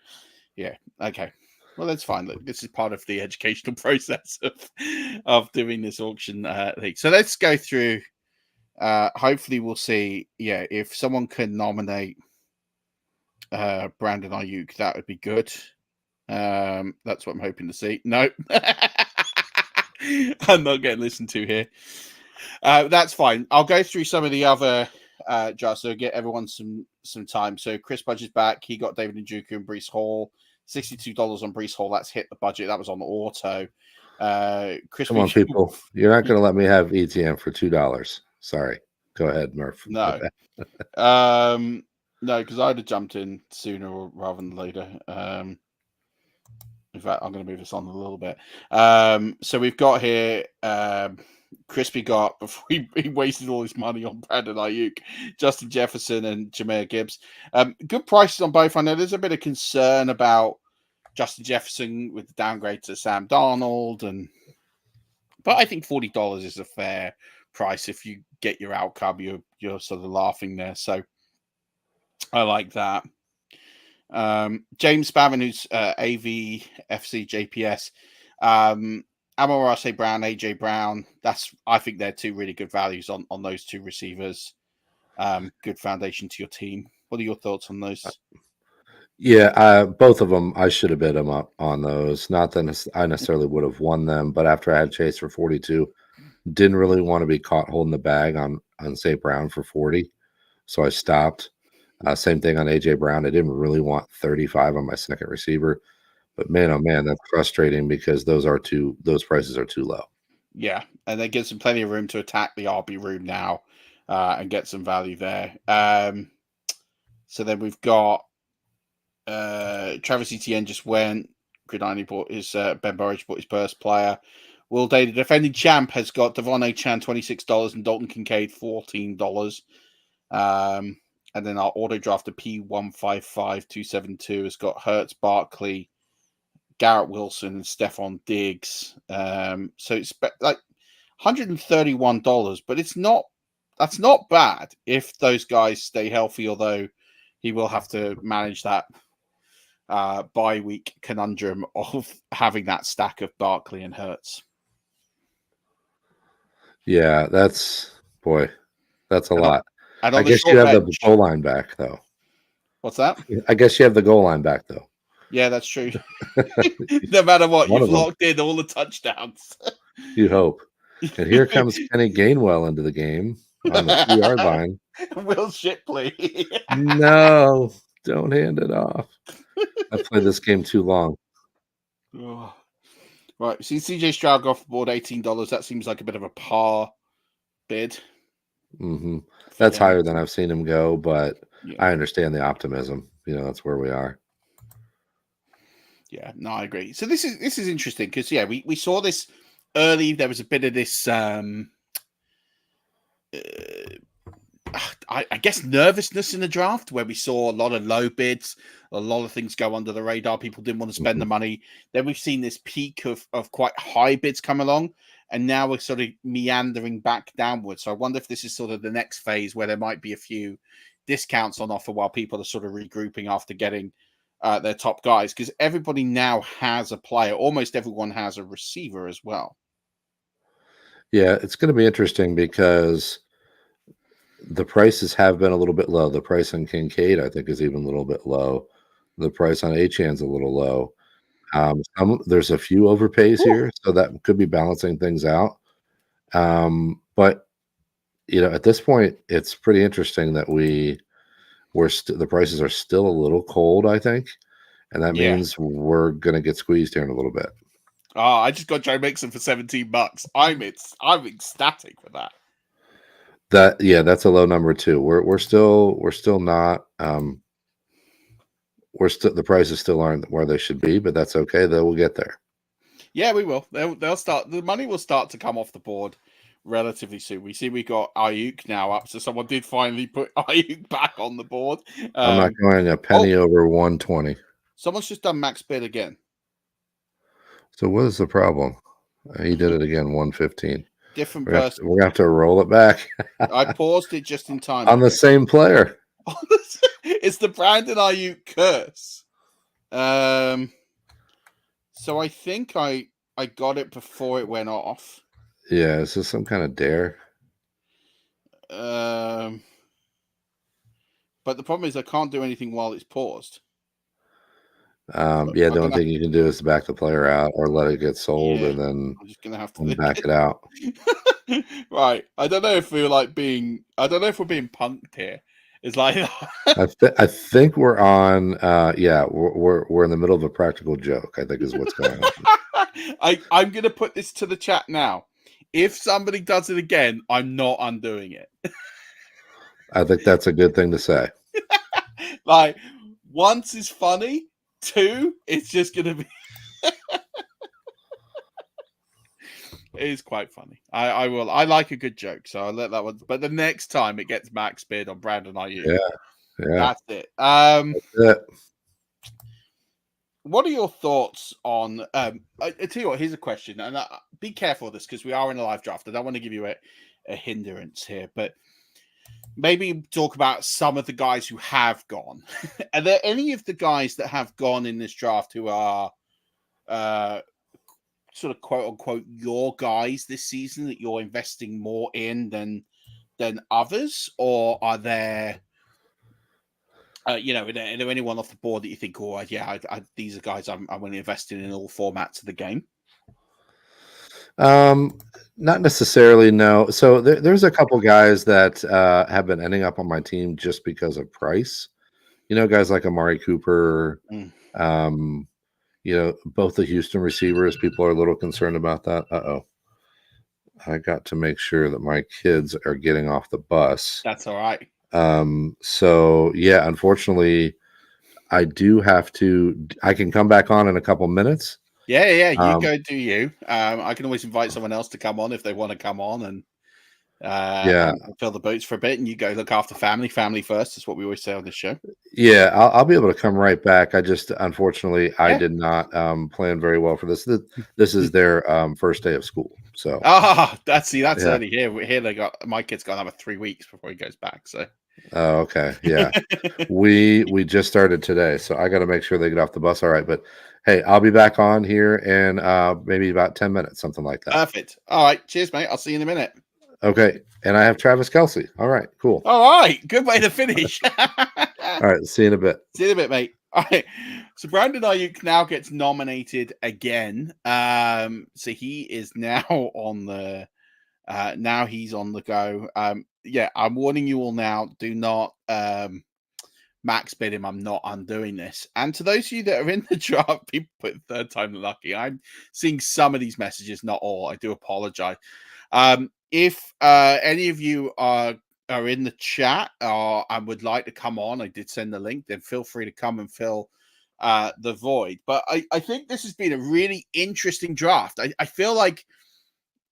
yeah, okay. Well, that's fine. Look, this is part of the educational process of doing this auction thing. So let's go through. Hopefully, we'll see. Yeah, if someone can nominate Brandon Ayuk, that would be good. That's what I'm hoping to see. No, I'm not getting listened to here. That's fine. I'll go through some of the other drafts so get everyone some time. So Chris Budge's back. He got David Njoku and Breece Hall. $62 on Breece Hall. That's hit the budget. That was on auto. Chris, come on, people. You're not going to let me have ETN for $2. Sorry. Go ahead, Murf. No. No, because I'd have jumped in sooner rather than later. In fact, I'm going to move this on a little bit. So we've got here Crispy got, before he wasted all his money on Brandon Ayuk, Justin Jefferson and Jahmyr Gibbs. Good prices on both. I know there's a bit of concern about Justin Jefferson with the downgrade to Sam Darnold, but I think $40 is a fair price. If you get your outcome, you're sort of laughing there. So I like that. James Spavin, who's AVFC JPS. Amon-Ra St. Brown, AJ Brown. I think they're two really good values on those two receivers. Good foundation to your team. What are your thoughts on those? Yeah, both of them, I should have bid them up on those. Not that I necessarily would have won them, but after I had Chase for 42, didn't really want to be caught holding the bag on St. Brown for 40, so I stopped. Same thing on AJ Brown. I didn't really want 35 on my second receiver. But man, oh man, that's frustrating because those prices are too low. Yeah, and that gives them plenty of room to attack the RB room now and get some value there. So then we've got Travis Etienne just went. Gridiron bought his Ben Burridge bought his first player. Will Day, the defending champ, has got Devon Achan $26 and Dalton Kincaid $14. And then our auto drafter P155272 has got Hurts, Barkley, Garrett Wilson, and Stephon Diggs. So it's like $131, but that's not bad if those guys stay healthy, although he will have to manage that bye week conundrum of having that stack of Barkley and Hurts. Yeah, that's a lot. And I guess you have the goal line back, though. What's that? I guess you have the goal line back, though. Yeah, that's true. No matter what, you've locked in all the touchdowns. You hope. And here comes Kenny Gainwell into the game on the 2-yard line. Will Shipley. No, don't hand it off. I played this game too long. Oh. Right, see CJ Stroud off the board $18. That seems like a bit of a par bid. Mm-hmm. That's higher than I've seen him go, but yeah. I understand the optimism. That's where we are. Yeah, no, I agree. So this is interesting because we saw this early. There was a bit of this I guess nervousness in the draft where we saw a lot of low bids, a lot of things go under the radar. People didn't want to spend the money. Then we've seen this peak of quite high bids come along, and now we're sort of meandering back downwards. So I wonder if this is sort of the next phase where there might be a few discounts on offer while people are sort of regrouping after getting their top guys, because everybody now has a player. Almost everyone has a receiver as well. Yeah, it's going to be interesting because the prices have been a little bit low. The price on Kincaid, I think, is even a little bit low. The price on Achan's a little low. There's a few overpays here, so that could be balancing things out. But at this point, it's pretty interesting that the prices are still a little cold, I think, and that means we're going to get squeezed here in a little bit. Oh, I just got Joe Mixon for $17. I'm ecstatic for that. That's a low number too. We're still not. The prices still aren't where they should be, but that's okay. We'll get there. Yeah, we will. They'll start. The money will start to come off the board relatively soon. We see we got Ayuk now up, so someone did finally put Ayuk back on the board. I'm not going a penny over 120. Someone's just done max bid again. So what is the problem? He did it again, 115. Different person. We're going to have to roll it back. I paused it just in time. On the same player. It's the Brandon Ayuk curse. So I think I got it before it went off. Yeah, is this some kind of dare? But the problem is I can't do anything while it's paused. Yeah, the only thing you can do is back the player out or let it get sold and then I'm just gonna have to back it out. Right. I don't know if we're being punked here. It's like I think we're on. Yeah, we're in the middle of a practical joke, I think is what's going on. I'm gonna put this to the chat now. If somebody does it again, I'm not undoing it. I think that's a good thing to say. Like, once is funny, two, it's just gonna be. It is quite funny. I will. I like a good joke, so I'll let that one. But the next time it gets max bid on Brandon IU. Yeah. That's it. That's it. What are your thoughts on? I tell you what. Here's a question, and be careful of this because we are in a live draft. I don't want to give you a hindrance here, but maybe talk about some of the guys who have gone. Are there any of the guys that have gone in this draft who are sort of quote unquote your guys this season that you're investing more in than others, or are there? Are there anyone off the board that you think, oh, yeah, these are guys I'm going to invest in all formats of the game? Not necessarily, no. So there's a couple guys that have been ending up on my team just because of price. Guys like Amari Cooper. Both the Houston receivers. People are a little concerned about that. I got to make sure that my kids are getting off the bus. That's all right. So yeah, unfortunately, I do have to. I can come back on in a couple minutes. Yeah. You go do you. I can always invite someone else to come on if they want to come on and and fill the boots for a bit. And you go look after family. Family first is what we always say on this show. Yeah, I'll be able to come right back. I just unfortunately I did not plan very well for this. This is their first day of school. So that's early here. Here my kid's got another 3 weeks before he goes back. So okay, yeah. we just started today, so I got to make sure they get off the bus. All right, but hey, I'll be back on here in maybe about 10 minutes, something like that. Perfect. All right, cheers, mate. I'll see you in a minute. Okay, and I have Travis Kelce. All right, cool. All right, good way to finish. All right, see you in a bit. See you in a bit, mate. All right. So Brandon Ayuk now gets nominated again. So he is now on the he's on the go. Yeah, I'm warning you all now. Do not max bid him. I'm not undoing this. And to those of you that are in the draft, people put third time lucky. I'm seeing some of these messages, not all. I do apologize. If any of you are in the chat and would like to come on, I did send the link, then feel free to come and fill the void. But I think this has been a really interesting draft. I feel like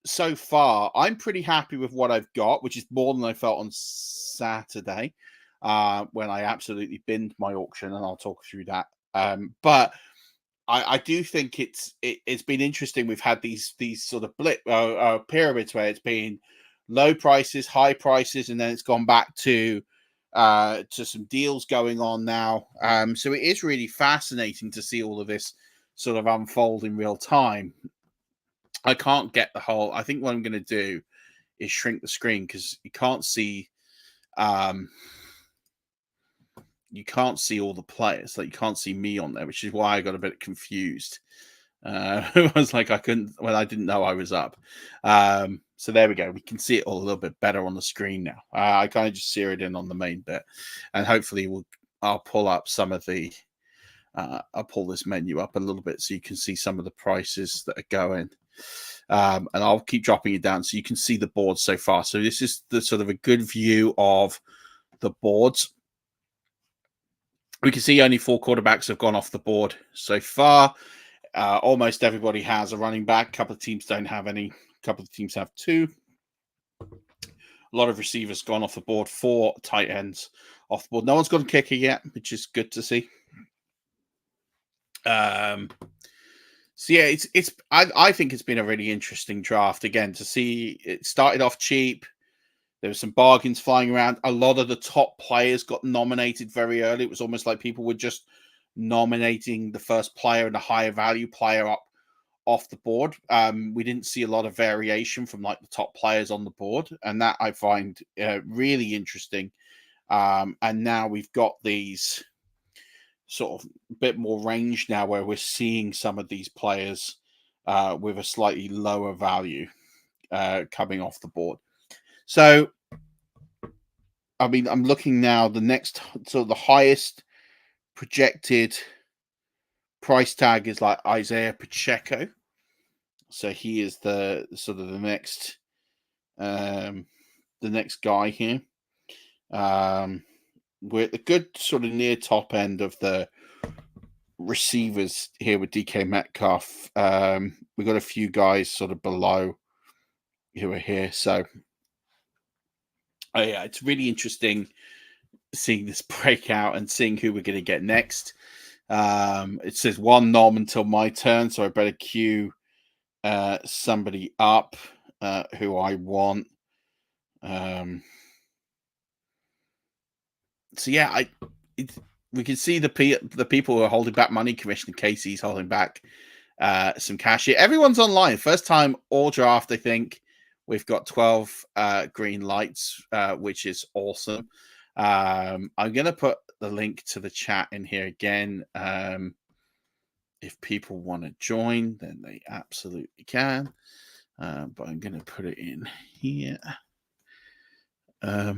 so far I'm pretty happy with what I've got, which is more than I felt on Saturday when I absolutely binned my auction, and I'll talk through that. But I do think it's been interesting. We've had these sort of pyramids where it's been low prices, high prices, and then it's gone back to some deals going on now. So it is really fascinating to see all of this sort of unfold in real time. I can't get the whole. I think what I'm going to do is shrink the screen because you can't see. You can't see all the players, like you can't see me on there, which is why I got a bit confused. I was like, I didn't know I was up. So there we go. We can see it all a little bit better on the screen now. I kind of just zeroed in on the main bit, and hopefully I'll pull up some of the. I'll pull this menu up a little bit so you can see some of the prices that are going. And I'll keep dropping it down so you can see the board so far. So this is the sort of a good view of the boards. We can see only 4 quarterbacks have gone off the board so far. Almost everybody has a running back. A couple of teams don't have any. A couple of teams have 2. A lot of receivers gone off the board. 4 tight ends off the board. No one's got a kicker yet, which is good to see. So yeah, I think it's been a really interesting draft again to see. It started off cheap. There were some bargains flying around. A lot of the top players got nominated very early. It was almost like people were just nominating the first player and the higher value player up off the board. We didn't see a lot of variation from like the top players on the board, and that I find really interesting. And now we've got these sort of bit more range now where we're seeing some of these players with a slightly lower value coming off the board. So, I mean, I'm looking now, the next, so the highest projected price tag is like Isaiah Pacheco. So he is the sort of the next guy here. We're at the good sort of near top end of the receivers here with DK Metcalf. We've got a few guys sort of below who are here. So yeah, it's really interesting seeing this breakout and seeing who we're going to get next. It says one nom until my turn, so I better queue somebody up who I want. So yeah, we can see the people who are holding back money. Commissioner Casey's holding back some cash here. Everyone's online. First time all draft, I think. We've got 12 green lights, which is awesome. I'm going to put the link to the chat in here again. If people want to join, then they absolutely can. But I'm going to put it in here. I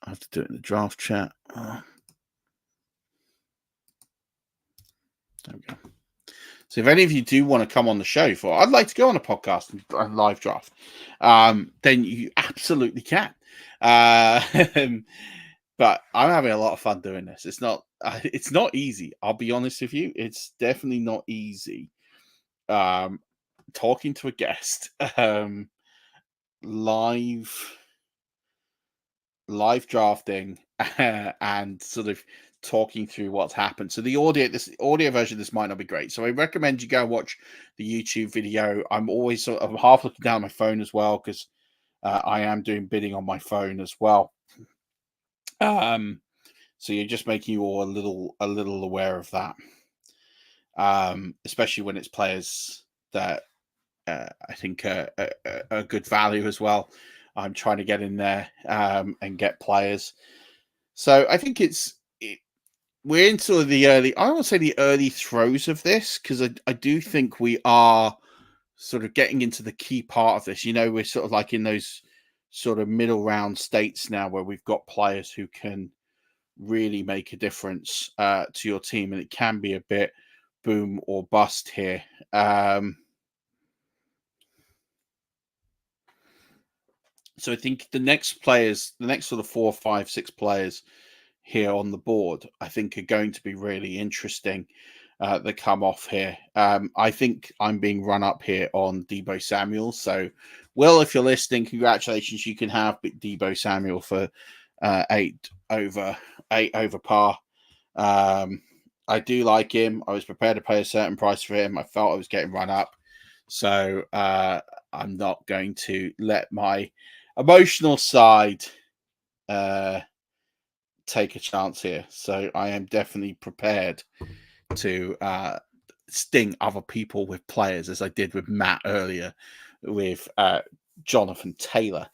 have to do it in the draft chat. There we go. So if any of you do want to come on the show for, I'd like to go on a podcast and live draft, then you absolutely can. But I'm having a lot of fun doing this. It's not easy. I'll be honest with you. It's definitely not easy. Talking to a guest, live drafting and sort of talking through what's happened. So the audio version of this might not be great. So I recommend you go watch the YouTube video. I'm half looking down my phone as well because I am doing bidding on my phone as well. So you're just making you all a little aware of that. Especially when it's players that I think are good value as well. I'm trying to get in there and get players. So I think we're in sort of the early, I don't want to say the early throes of this, because I do think we are sort of getting into the key part of this. We're sort of like in those sort of middle round states now where we've got players who can really make a difference to your team, and it can be a bit boom or bust here. So I think the next sort of 4, 5, 6 players here on the board, I think are going to be really interesting that come off here. I think I'm being run up here on Deebo Samuel. So, Will, if you're listening, congratulations. You can have Deebo Samuel for 8 over par. I do like him. I was prepared to pay a certain price for him. I felt I was getting run up. So I'm not going to let my emotional side take a chance here. So I am definitely prepared to sting other people with players, as I did with Matt earlier with Jonathan Taylor.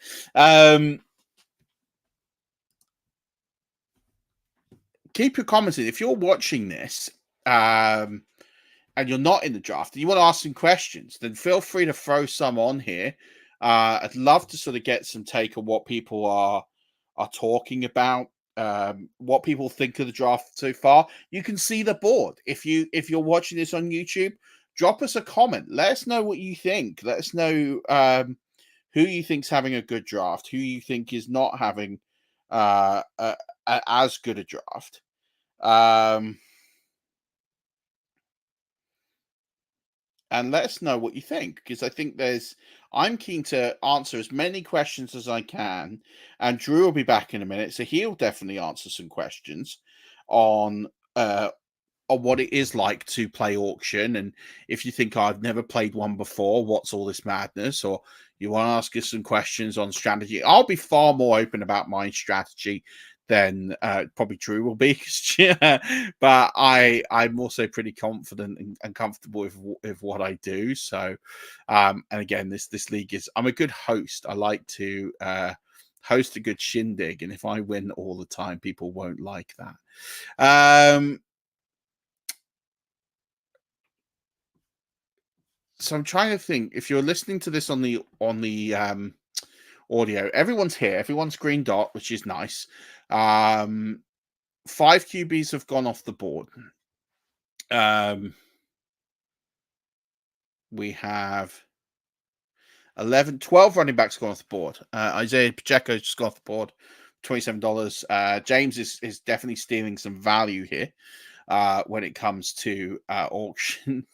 Keep your comments in. If you're watching this and you're not in the draft and you want to ask some questions, then feel free to throw some on here. I'd love to sort of get some take on what people are talking about, what people think of the draft so far. You can see the board. If you're watching this on YouTube, drop us a comment. Let us know what you think. Let us know who you think's having a good draft, who you think is not having as good a draft. And let us know what you think, because I think I'm keen to answer as many questions as I can, and Drew will be back in a minute, so he'll definitely answer some questions on what it is like to play auction, and if you think I've never played one before, what's all this madness, or you want to ask us some questions on strategy. I'll be far more open about my strategy than probably Drew will be. But I'm also pretty confident and comfortable with what I do. So, and again, this league is, I'm a good host. I like to host a good shindig, and if I win all the time, people won't like that. So I'm trying to think, if you're listening to this on the audio, everyone's here, everyone's green dot, which is nice. 5 QBs have gone off the board. We have 12 running backs gone off the board. Isaiah Pacheco just gone off the board, $27. James is definitely stealing some value here when it comes to auction.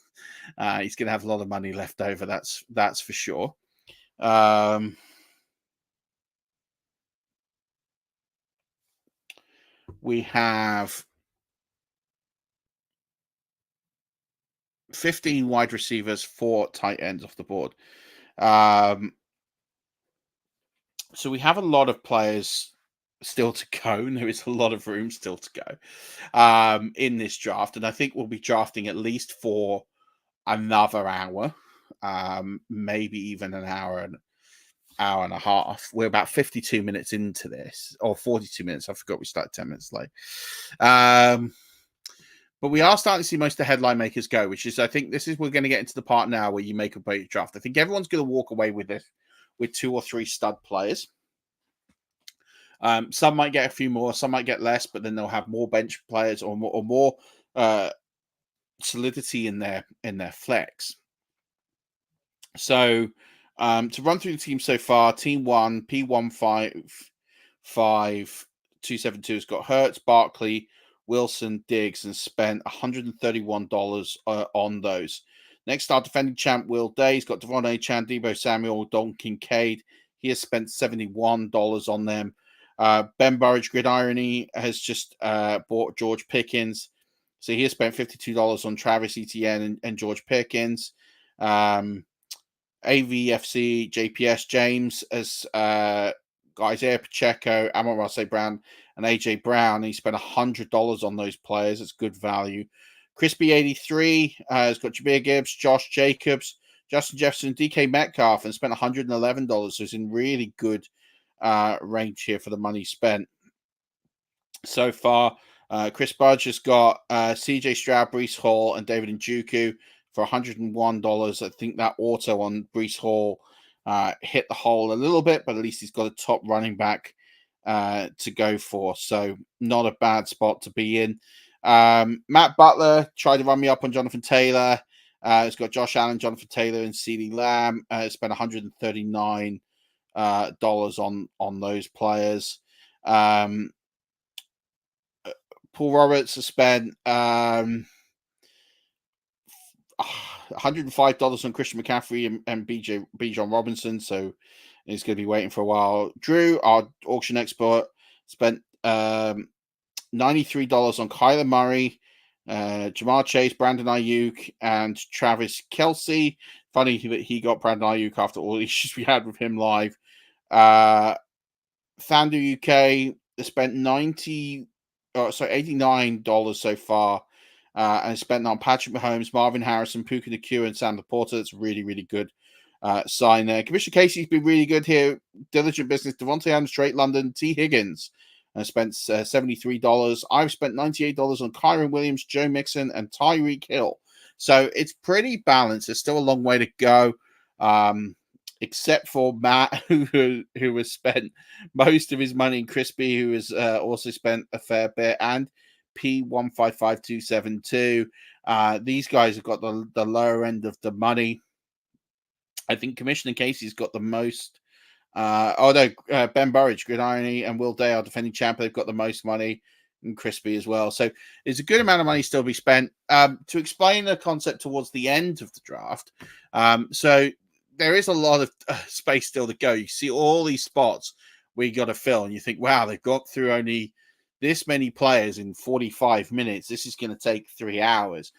He's going to have a lot of money left over. That's for sure. We have 15 wide receivers, 4 tight ends off the board. So we have a lot of players still to go, and there is a lot of room still to go in this draft. And I think we'll be drafting at least for another hour, maybe even an hour and a half. We're about 52 minutes into this, or 42 minutes. I forgot we started 10 minutes late. But we are starting to see most of the headline makers go, which is, I think we're going to get into the part now where you make a break draft. I think everyone's going to walk away with this, with 2 or 3 stud players. Some might get a few more, some might get less, but then they'll have more bench players or more solidity in their flex. So to run through the team so far, team 1, P155-272 has got Hurts, Barkley, Wilson, Diggs, and spent $131 on those. Next, our defending champ, Will Day. He's got Devon Achane, Deebo Samuel, Dalton Kincaid. He has spent $71 on them. Ben Burridge Gridirony has just bought George Pickens. So he has spent $52 on Travis Etienne and George Pickens. AVFC JPS James has Isaiah Pacheco, Amon-Ra St. Brown, and AJ Brown. He spent $100 on those players. It's good value. Crispy83 has got Jahmyr Gibbs, Josh Jacobs, Justin Jefferson, DK Metcalf, and spent $111. So it's in really good range here for the money spent so far. Chris Budge has got CJ Stroud, Breece Hall, and David Njoku for $101. I think that auto on Breece Hall hit the hole a little bit, but at least he's got a top running back to go for. So not a bad spot to be in. Matt Butler tried to run me up on Jonathan Taylor. It's got Josh Allen, Jonathan Taylor, and CeeDee Lamb. Spent $139 on those players. Paul Roberts has spent $105 on Christian McCaffrey and Bijan Robinson, so he's going to be waiting for a while. Drew, our auction expert, spent $93 on Kyler Murray, Jamar Chase, Brandon Ayuk, and Travis Kelce. Funny that he got Brandon Ayuk after all the issues we had with him live. Thunder UK spent $89 so far, and spent on Patrick Mahomes, Marvin Harrison, Puka Nacua, and Sam Laporta. That's really, really good sign there. Commissioner Casey's been really good here. Diligent Business, Devontae Adams, Drake London, T. Higgins, and spent $73. I've spent $98 on Kyron Williams, Joe Mixon, and Tyreek Hill. So it's pretty balanced. There's still a long way to go, except for Matt, who has spent most of his money, and Crispy, who has also spent a fair bit, and P155272. These guys have got the lower end of the money. I think Commissioner Casey's got the most. Ben Burridge, Gridirony, and Will Day, our defending champ, they've got the most money, and Crispy as well. So there's a good amount of money still to be spent. To explain the concept towards the end of the draft, so there is a lot of space still to go. You see all these spots where you got to fill, and you think, wow, they've got through only this many players in 45 minutes. This is going to take 3 hours.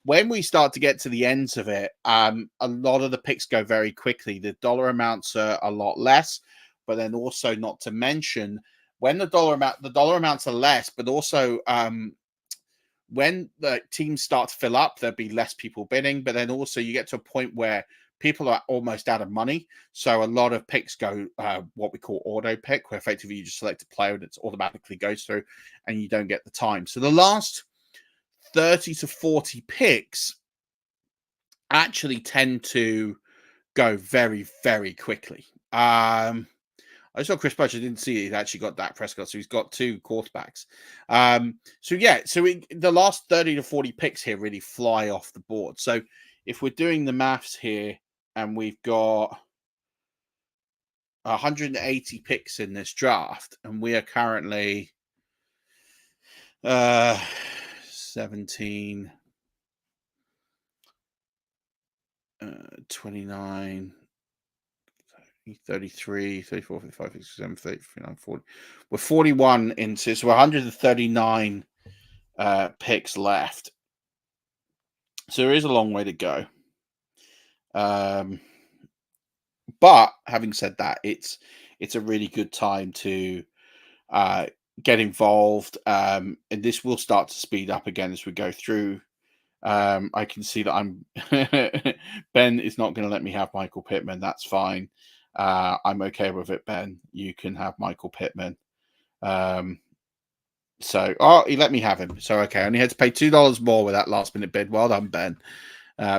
When we start to get to the ends of it, a lot of the picks go very quickly. The dollar amounts are a lot less, but then also not to mention when the dollar amounts are less, but also when the teams start to fill up, there'll be less people bidding. But then also you get to a point where people are almost out of money. So a lot of picks go what we call auto pick, where effectively you just select a player and it automatically goes through and you don't get the time. So the last 30 to 40 picks actually tend to go very, very quickly. I saw Chris Budge. I didn't see he's actually got Dak Prescott, so he's got 2 quarterbacks. So the last 30 to 40 picks here really fly off the board. So if we're doing the maths here, and we've got 180 picks in this draft, and we are currently 17, 29. 33, 34, 35, 37, 30, 39, 40. We're 41 into, so 139 picks left. So there is a long way to go. But having said that, it's a really good time to get involved. And this will start to speed up again as we go through. I can see that Ben is not going to let me have Michael Pittman. That's fine. I'm okay with it, Ben. You can have Michael Pittman. He let me have him. So, okay, I only had to pay $2 more with that last minute bid. Well done, Ben,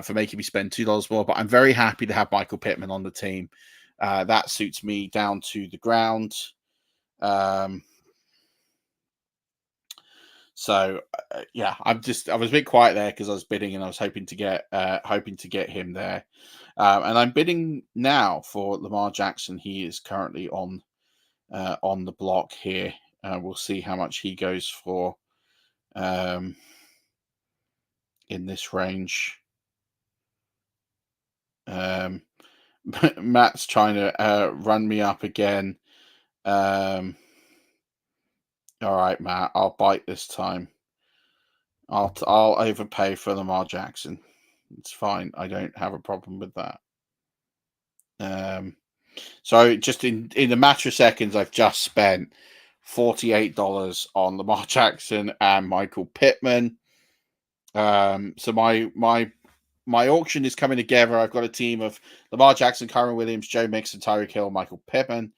for making me spend $2 more. But I'm very happy to have Michael Pittman on the team. That suits me down to the ground. I was a bit quiet there because I was bidding and I was hoping to get him there. And I'm bidding now for Lamar Jackson. He is currently on the block here. We'll see how much he goes for in this range. Matt's trying to run me up again. All right, Matt, I'll bite this time. I'll overpay for Lamar Jackson. It's fine. I don't have a problem with that. So just in a matter of seconds, I've just spent $48 on Lamar Jackson and Michael Pittman. So my auction is coming together. I've got a team of Lamar Jackson, Kyren Williams, Joe Mixon, Tyreek Hill, Michael Pittman.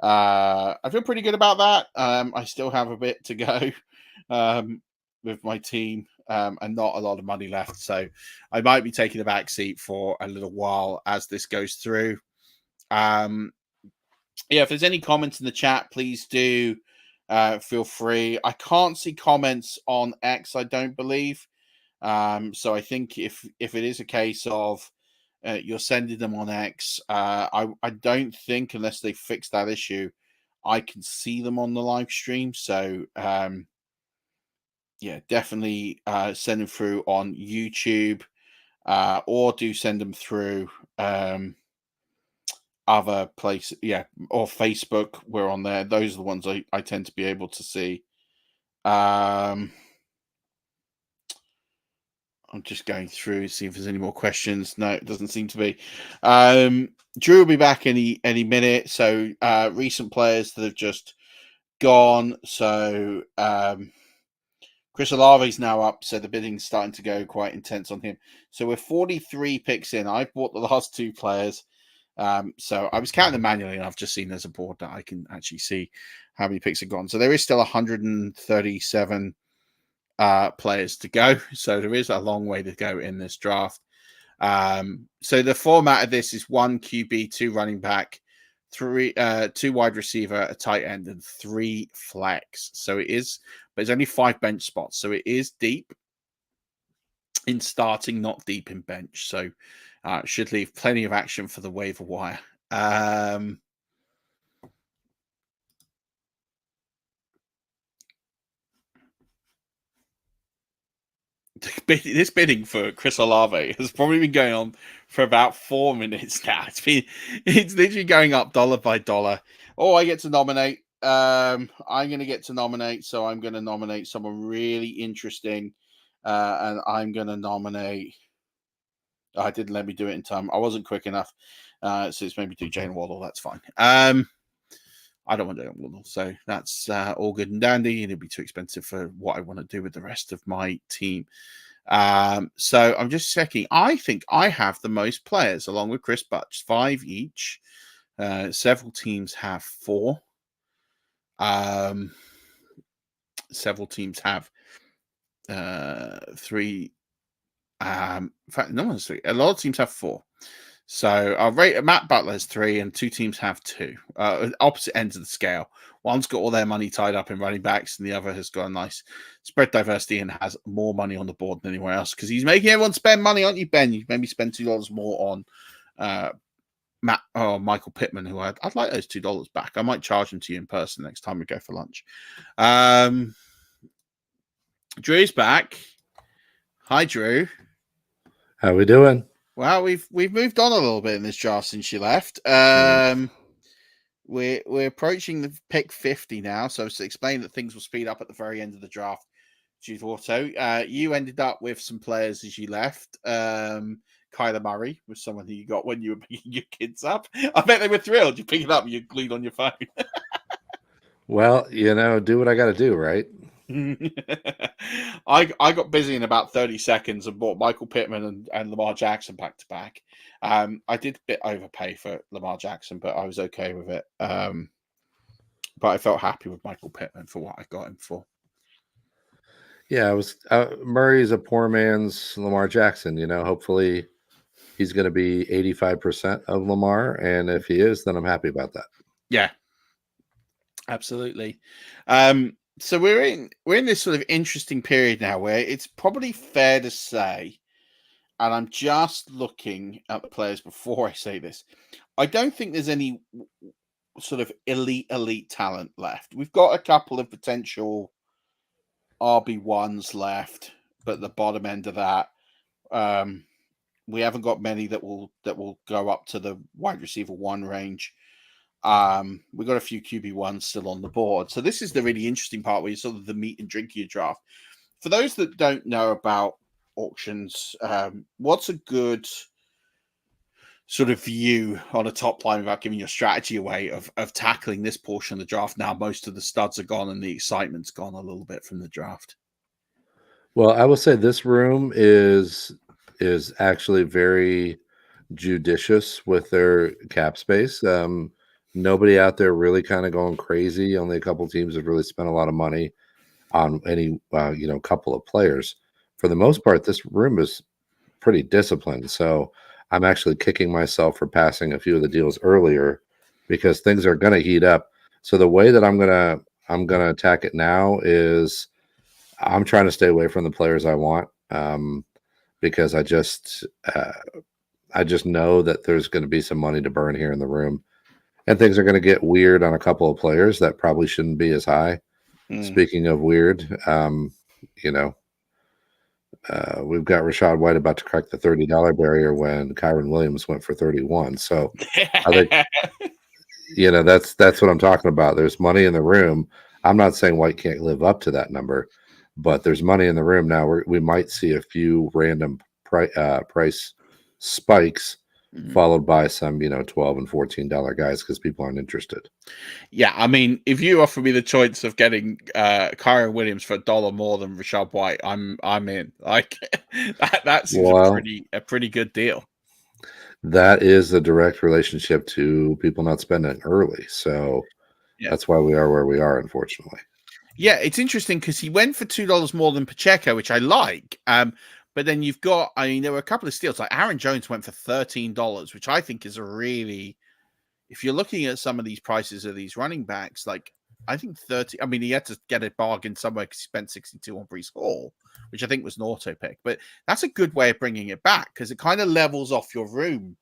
I feel pretty good about that. I still have a bit to go with my team and not a lot of money left. So I might be taking a back seat for a little while as this goes through. If there's any comments in the chat, please do feel free. I can't see comments on X, I don't believe. So I think if it is a case of you're sending them on X, I don't think, unless they fix that issue, I can see them on the live stream. So definitely send them through on YouTube, or do send them through other places, or Facebook. We're on there. Those are the ones I tend to be able to see. I'm just going through, see if there's any more questions. No, it doesn't seem to be. Drew will be back any minute. So recent players that have just gone. So Chris Olave's now up, so the bidding's starting to go quite intense on him. So we're 43 picks in. I've bought the last 2 players. So I was counting them manually, and I've just seen there's a board that I can actually see how many picks have gone. So there is still 137 players to go. So there is a long way to go in this draft. So the format of this is 1 QB, 2 running back, 2 wide receiver, a tight end, and 3 flex. So it is, but there's only 5 bench spots. So it is deep in starting, not deep in bench. So should leave plenty of action for the waiver wire. This bidding for Chris Olave has probably been going on for about 4 minutes now. It's literally going up dollar by dollar. Oh, I get to nominate. I'm going to get to nominate, so I'm going to nominate someone really interesting, and I'm going to nominate. Oh, I didn't let me do it in time. I wasn't quick enough, so it's maybe do Jane Waddle. That's fine. I'm I don't want to do it. So that's all good and dandy, and it'd be too expensive for what I want to do with the rest of my team. So I'm just checking. I think I have the most players, along with Chris Butch, 5 each. Several teams have 4. Several teams have 3. In fact, no one's 3. A lot of teams have 4. So I'll rate Matt Butler's 3, and 2 teams have 2. Opposite ends of the scale. One's got all their money tied up in running backs, and the other has got a nice spread diversity and has more money on the board than anywhere else because he's making everyone spend money, aren't you, Ben? You maybe spend $2 more on Michael Pittman, who I'd like those $2 back. I might charge them to you in person next time we go for lunch. Drew's back. Hi, Drew. How we doing? Well, we've moved on a little bit in this draft since you left. We're approaching the pick 50 now, so to explain that things will speed up at the very end of the draft. Jude Auto, you ended up with some players as you left. Kyler Murray was someone who you got when you were picking your kids up. I bet they were thrilled. You pick it up, you glued on your phone. Well, do what I got to do, right? I got busy in about 30 seconds and bought Michael Pittman and Lamar Jackson back to back. I did a bit overpay for Lamar Jackson, but I was okay with it. But I felt happy with Michael Pittman for what I got him for. Yeah, Murray's a poor man's Lamar Jackson. Hopefully he's going to be 85% of Lamar, and if he is, then I'm happy about that. Yeah, absolutely. So we're in this sort of interesting period now where it's probably fair to say, and I'm just looking at the players before I say this, I don't think there's any sort of elite talent left. We've got a couple of potential RB1s left, but at the bottom end of that, we haven't got many that will go up to the wide receiver 1 range. We've got a few QB1s still on the board. So this is the really interesting part where you sort of the meat and drink of your draft. For those that don't know about auctions, what's a good sort of view on a top line without giving your strategy away of tackling this portion of the draft now most of the studs are gone and the excitement's gone a little bit from the draft? Well, I will say this room is actually very judicious with their cap space. Nobody out there really kind of going crazy. Only a couple teams have really spent a lot of money on any couple of players. For the most part, this room is pretty disciplined. So I'm actually kicking myself for passing a few of the deals earlier because things are going to heat up. So the way that I'm gonna attack it now is I'm trying to stay away from the players I want because I just know that there's going to be some money to burn here in the room. And things are going to get weird on a couple of players that probably shouldn't be as high. Speaking of weird, we've got Rachaad White about to crack the $30 barrier when Kyron Williams went for 31. So I think, that's what I'm talking about. There's money in the room. I'm not saying White can't live up to that number, but there's money in the room now. We might see a few random price spikes. Followed by some, $12 and $14 guys because people aren't interested. Yeah, I mean, if you offer me the choice of getting Kyron Williams for $1 more than Rachaad White, I'm in. Like that seems a pretty good deal. That is a direct relationship to people not spending early. So that's why we are where we are, unfortunately. Yeah, it's interesting because he went for $2 more than Pacheco, which I like. But then you've got, there were a couple of steals. Like Aaron Jones went for $13, which I think is a really, if you're looking at some of these prices of these running backs, like I think 30, he had to get a bargain somewhere because he spent 62 on Breece Hall, which I think was an auto pick. But that's a good way of bringing it back because it kind of levels off your room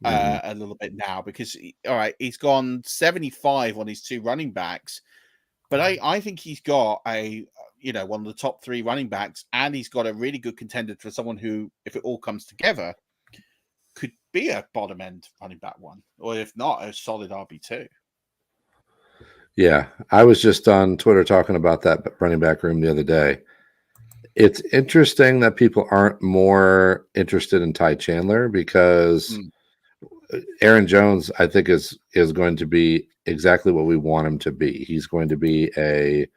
a little bit now because, all right, he's gone 75 on his 2 running backs. But I think he's got one of the top 3 running backs, and he's got a really good contender for someone who, if it all comes together, could be a bottom end running back 1, or if not, a solid RB2. Yeah, I was just on Twitter talking about that running back room the other day. It's interesting that people aren't more interested in Ty Chandler because Aaron Jones, I think, is going to be exactly what we want him to be. He's going to be a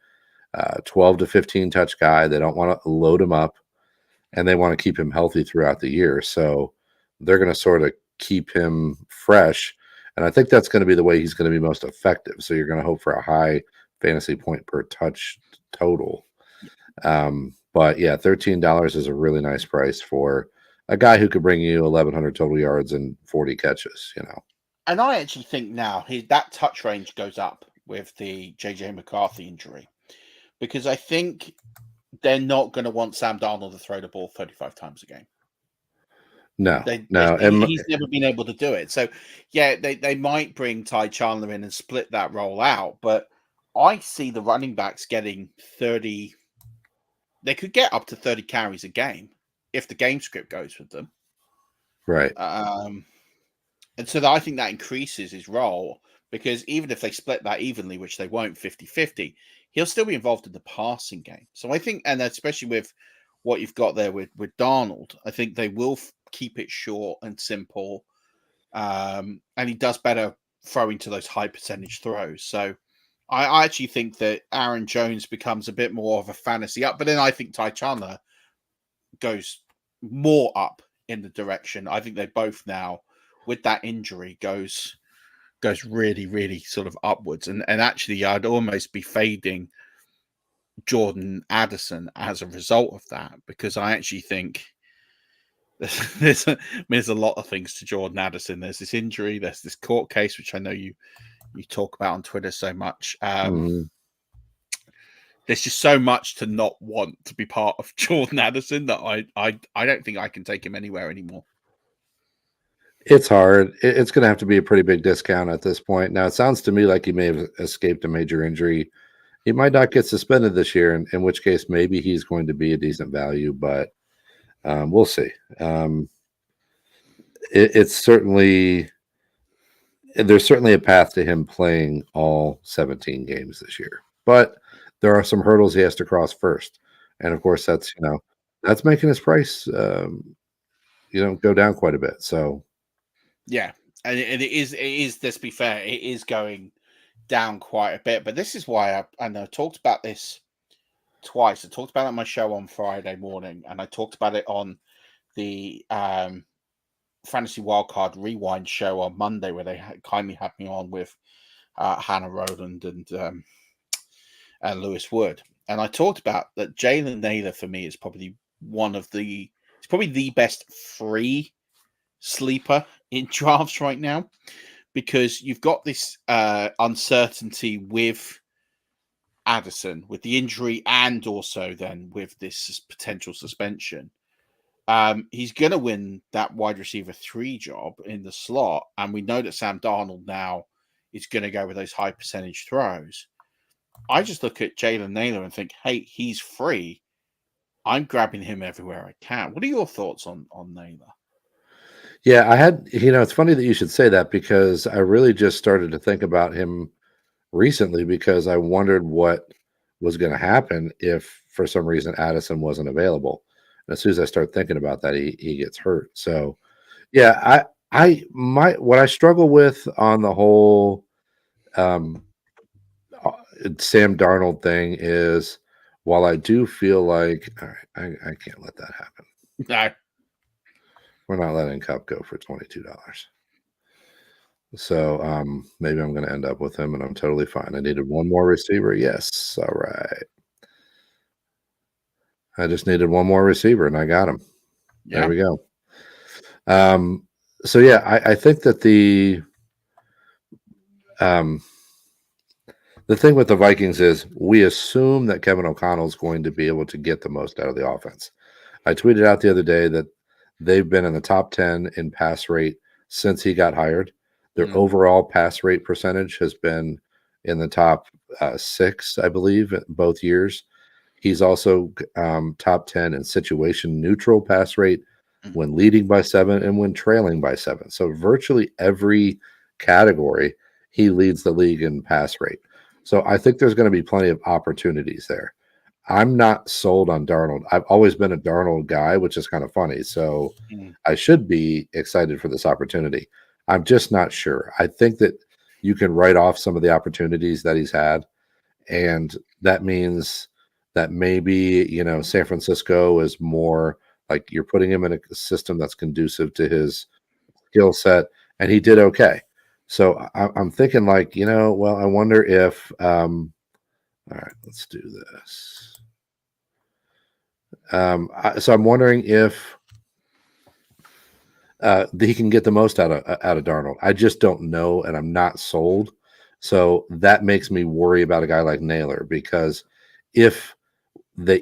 12 to 15 touch guy. They don't want to load him up, and they want to keep him healthy throughout the year. So they're going to sort of keep him fresh. And I think that's going to be the way he's going to be most effective. So you're going to hope for a high fantasy point per touch total. But yeah, $13 is a really nice price for a guy who could bring you 1,100 total yards and 40 catches, And I actually think now that touch range goes up with the JJ McCarthy injury, because I think they're not going to want Sam Darnold to throw the ball 35 times a game. No. He's never been able to do it. So, yeah, they might bring Ty Chandler in and split that role out, but I see the running backs getting 30. They could get up to 30 carries a game if the game script goes with them. Right. And so I think that increases his role, because even if they split that evenly, which they won't, 50-50, he'll still be involved in the passing game. So I think, and especially with what you've got there with Darnold, I think they will keep it short and simple. And he does better throwing to those high percentage throws. So I actually think that Aaron Jones becomes a bit more of a fantasy up, but then I think Ty Chandler goes more up in the direction. I think they both now, with that injury, goes really, really sort of upwards. And actually, I'd almost be fading Jordan Addison as a result of that, because I actually think there's a lot of things to Jordan Addison. There's this injury, there's this court case, which I know you talk about on Twitter so much. There's just so much to not want to be part of Jordan Addison that I don't think I can take him anywhere anymore. It's hard. It's going to have to be a pretty big discount at this point. Now, it sounds to me like he may have escaped a major injury. He might not get suspended this year, in which case maybe he's going to be a decent value, but we'll see. It's certainly, there's certainly a path to him playing all 17 games this year, but there are some hurdles he has to cross first. And of course, that's making his price, go down quite a bit. So, yeah, and it is. Let's be fair, it is going down quite a bit. But this is why I talked about this twice. I talked about it on my show on Friday morning, and I talked about it on the Fantasy Wildcard Rewind show on Monday, where they kindly had me on with Hannah Rowland and Lewis Wood. And I talked about that Jalen Naylor for me is probably the best free sleeper in drafts right now, because you've got this uncertainty with Addison, with the injury, and also then with this potential suspension. He's going to win that wide receiver 3 job in the slot, and we know that Sam Darnold now is going to go with those high percentage throws. I just look at Jalen Naylor and think, hey, he's free. I'm grabbing him everywhere I can. What are your thoughts on Naylor? Yeah, I had, it's funny that you should say that, because I really just started to think about him recently, because I wondered what was going to happen if for some reason Addison wasn't available. And as soon as I start thinking about that, he gets hurt. So yeah, what I struggle with on the whole Sam Darnold thing is, while I do feel like I can't let that happen. No. We're not letting Cup go for $22. So maybe I'm going to end up with him, and I'm totally fine. I needed one more receiver. Yes. All right. I just needed one more receiver, and I got him. Yeah. There we go. So yeah, I think that the thing with the Vikings is we assume that Kevin O'Connell is going to be able to get the most out of the offense. I tweeted out the other day that they've been in the top 10 in pass rate since he got hired. Their overall pass rate percentage has been in the top 6, I believe, both years. He's also top 10 in situation neutral pass rate when leading by 7 and when trailing by 7. So virtually every category, he leads the league in pass rate. So I think there's going to be plenty of opportunities there. I'm not sold on Darnold. I've always been a Darnold guy, which is kind of funny. So I should be excited for this opportunity. I'm just not sure. I think that you can write off some of the opportunities that he's had, and that means that maybe, San Francisco is more like you're putting him in a system that's conducive to his skill set, and he did okay. So I'm thinking like, well, I wonder if, all right, let's do this. So I'm wondering if he can get the most out of Darnold. I just don't know, and I'm not sold. So that makes me worry about a guy like Naylor, because if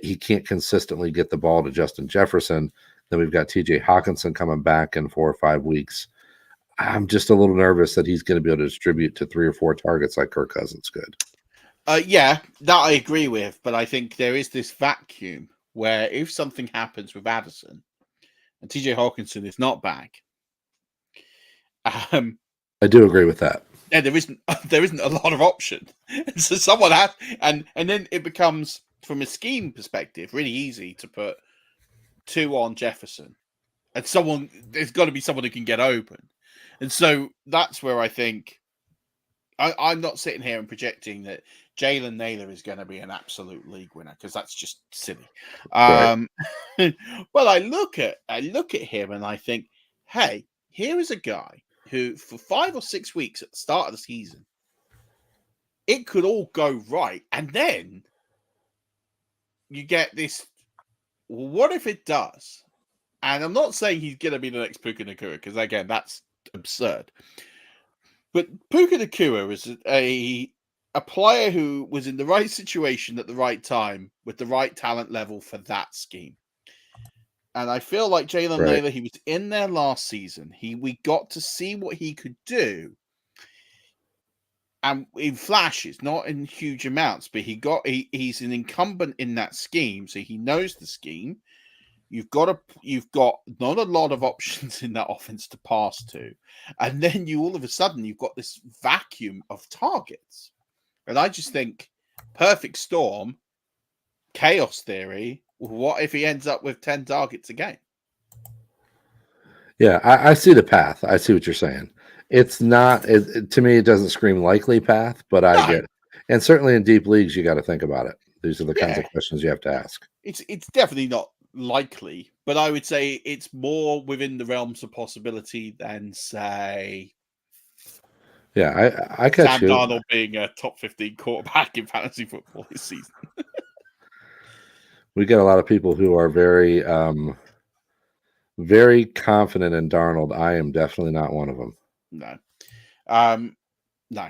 he can't consistently get the ball to Justin Jefferson, then we've got T.J. Hawkinson coming back in 4 or 5 weeks. I'm just a little nervous that he's going to be able to distribute to 3 or 4 targets like Kirk Cousins could. Yeah, that I agree with, but I think there is this vacuum where if something happens with Addison and TJ Hawkinson is not back, I do agree with that. Yeah, there isn't a lot of option. So someone has, and then it becomes, from a scheme perspective, really easy to put 2 on Jefferson, and there's got to be someone who can get open, and so that's where I think I'm not sitting here and projecting that Jalen Naylor is going to be an absolute league winner, because that's just silly. Right. Well, I look at him and I think, hey, here is a guy who, for 5 or 6 weeks at the start of the season, it could all go right, and then you get this. What if it does? And I'm not saying he's going to be the next Puka Nacua, because again, that's absurd. But Puka Nacua is a player who was in the right situation at the right time with the right talent level for that scheme. And I feel like Jalen Naylor, he was in there last season. We got to see what he could do. And in flashes, not in huge amounts, but he's an incumbent in that scheme, so he knows the scheme. You've got not a lot of options in that offense to pass to. And then all of a sudden you've got this vacuum of targets. And I just think perfect storm, chaos theory. What if he ends up with 10 targets a game? Yeah, I see the path. I see what you're saying. It's not, to me, it doesn't scream likely path, but I get it. And certainly in deep leagues, you got to think about it. These are the kinds of questions you have to ask. It's definitely not likely, but I would say it's more within the realms of possibility than, say, I catch Sam Darnold being a top 15 quarterback in fantasy football this season. We get a lot of people who are very, very confident in Darnold. I am definitely not one of them. No. No.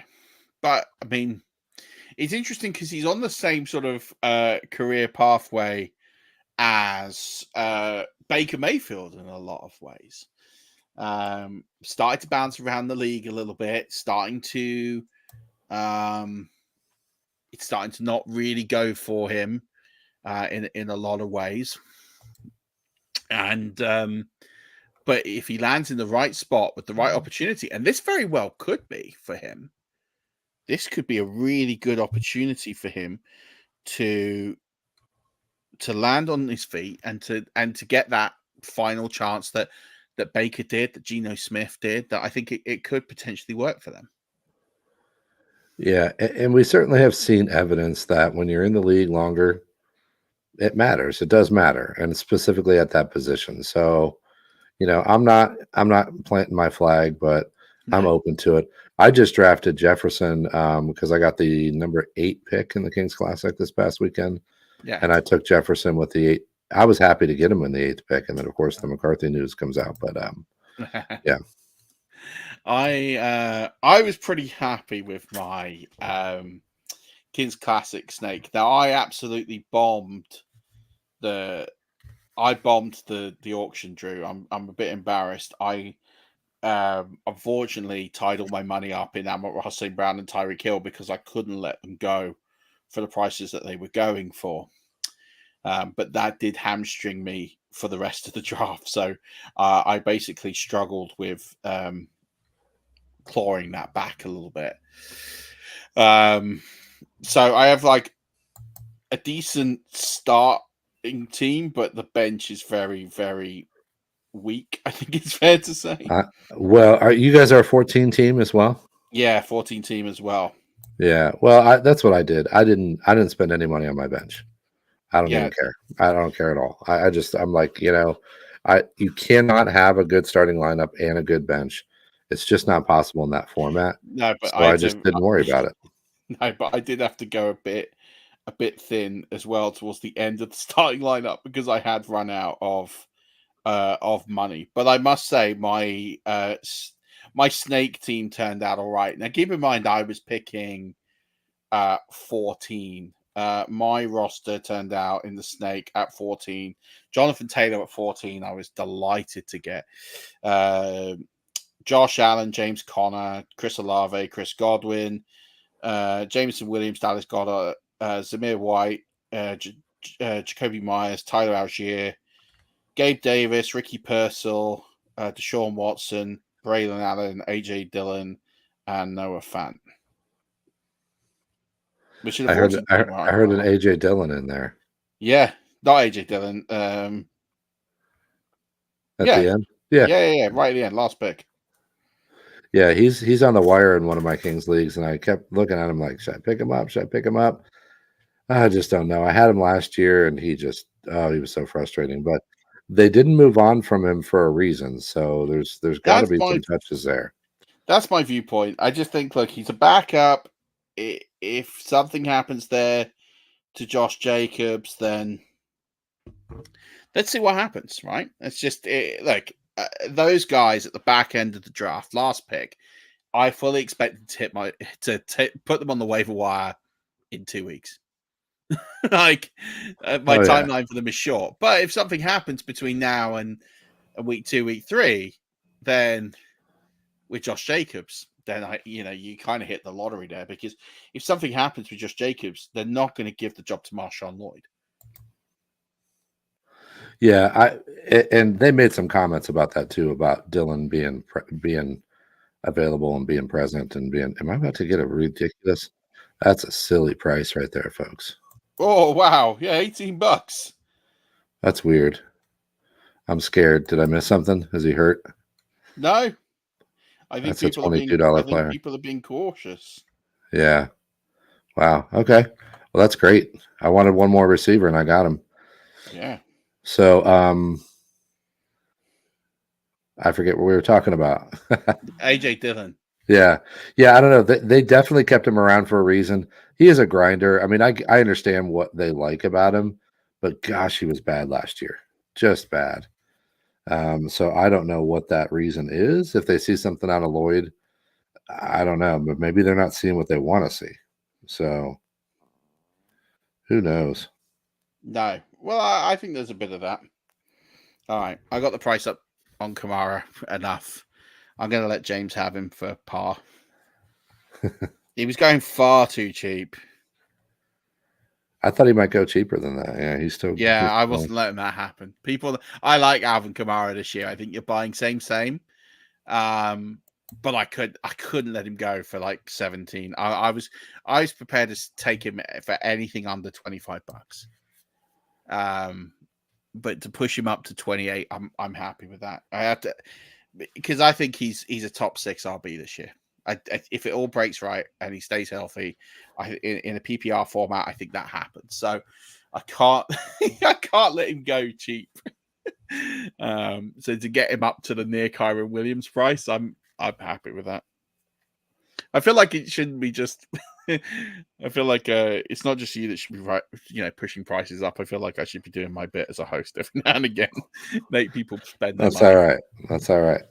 But, I mean, it's interesting because he's on the same sort of career pathway as Baker Mayfield in a lot of ways. Started to bounce around the league a little bit, it's starting to not really go for him in a lot of ways. And but if he lands in the right spot with the right opportunity, and this very well could be for him, this could be a really good opportunity for him to land on his feet and to get that final chance that Baker did, that Geno Smith did, that I think it could potentially work for them. Yeah, and we certainly have seen evidence that when you're in the league longer, it matters. It does matter, and specifically at that position. So, I'm not planting my flag, but I'm open to it. I just drafted Jefferson because I got the number 8 pick in the Kings Classic this past weekend. Yeah, and I took Jefferson with the 8. I was happy to get him in the 8th pick, and then of course the McCarthy news comes out. But yeah, I was pretty happy with my Kings Classic snake. Now I absolutely bombed the auction, Drew. I'm a bit embarrassed. I unfortunately tied all my money up in Amon-Ra St. Brown and Tyreek Hill because I couldn't let them go for the prices that they were going for. But that did hamstring me for the rest of the draft. So I basically struggled with clawing that back a little bit. So I have like a decent starting team, but the bench is very, very week, I think it's fair to say. Well, you guys are a 14 team as well? Yeah, 14 team as well. Yeah. Well, that's what I did. I didn't spend any money on my bench. I don't even care. I don't care at all. I'm like, you cannot have a good starting lineup and a good bench. It's just not possible in that format. No, but so I just didn't worry about it. No, but I did have to go a bit thin as well towards the end of the starting lineup because I had run out of money. But I must say my snake team turned out all right. Now keep in mind I was picking 14. My roster turned out in the snake at 14. Jonathan Taylor at 14. I was delighted to get Josh Allen, James Conner, Chris Olave, Chris Godwin, Jameson Williams, Dallas Goddard, Zamir White, Jacoby Myers, Tyler Algier, Gabe Davis, Ricky Purcell, Deshaun Watson, Braylon Allen, AJ Dillon, and Noah Fant. I heard an AJ Dillon in there. Yeah, not AJ Dillon. At the end? Yeah, right at the end, last pick. Yeah, he's on the wire in one of my Kings leagues, and I kept looking at him like, should I pick him up? Should I pick him up? I just don't know. I had him last year, and he was so frustrating. But they didn't move on from him for a reason, so there's got to be some touches there. That's my viewpoint. I just think, look, he's a backup. If something happens there to Josh Jacobs, then let's see what happens, right? It's just those guys at the back end of the draft, last pick, I fully expected to put them on the waiver wire in 2 weeks. My timeline for them is short. But if something happens between now and week 2, week 3, then with Josh Jacobs, then you kind of hit the lottery there, because if something happens with Josh Jacobs, they're not going to give the job to Marshawn Lloyd. Yeah, and they made some comments about that too, about Dillon being available and being present and being. Am I about to get a ridiculous? That's a silly price right there, folks. Oh wow, yeah, $18. That's weird. I'm scared. Did I miss something? Is he hurt? No, I think that's a $22 player. People are being cautious. Yeah. Wow. Okay. Well, that's great. I wanted one more receiver, and I got him. Yeah. So, I forget what we were talking about. AJ Dillon. Yeah. I don't know. They definitely kept him around for a reason. He is a grinder. I mean, I understand what they like about him, but gosh, he was bad last year. Just bad. So I don't know what that reason is. If they see something out of Lloyd, I don't know, but maybe they're not seeing what they want to see. So who knows? No. Well, I think there's a bit of that. All right. I got the price up on Kamara enough. I'm going to let James have him for par. He was going far too cheap. I thought he might go cheaper than that. Yeah, he's still. Yeah, I wasn't letting that happen. I like Alvin Kamara this year. I think you're buying same. But I couldn't let him go for like 17. I was prepared to take him for anything under $25. But to push him up to 28, I'm happy with that. I have to, because I think he's a top 6 RB this year. If it all breaks right and he stays healthy, in a PPR format, I think that happens. So I can't let him go cheap. So to get him up to the near Kyron Williams price, I'm happy with that. I feel like it shouldn't be just. I feel like it's not just you that should be pushing prices up. I feel like I should be doing my bit as a host every now and again. Make people spend their money. All right. That's all right.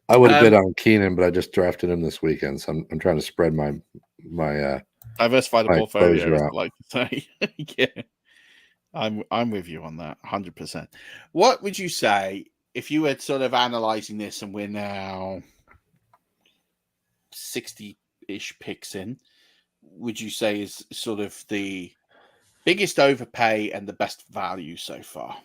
I would have bid on Keenan, but I just drafted him this weekend, so I'm trying to spread my diversify the portfolio, as I like to say. Yeah, I'm with you on that 100%. What would you say if you were sort of analyzing this, and we're now 60-ish picks in? Would you say is sort of the biggest overpay and the best value so far?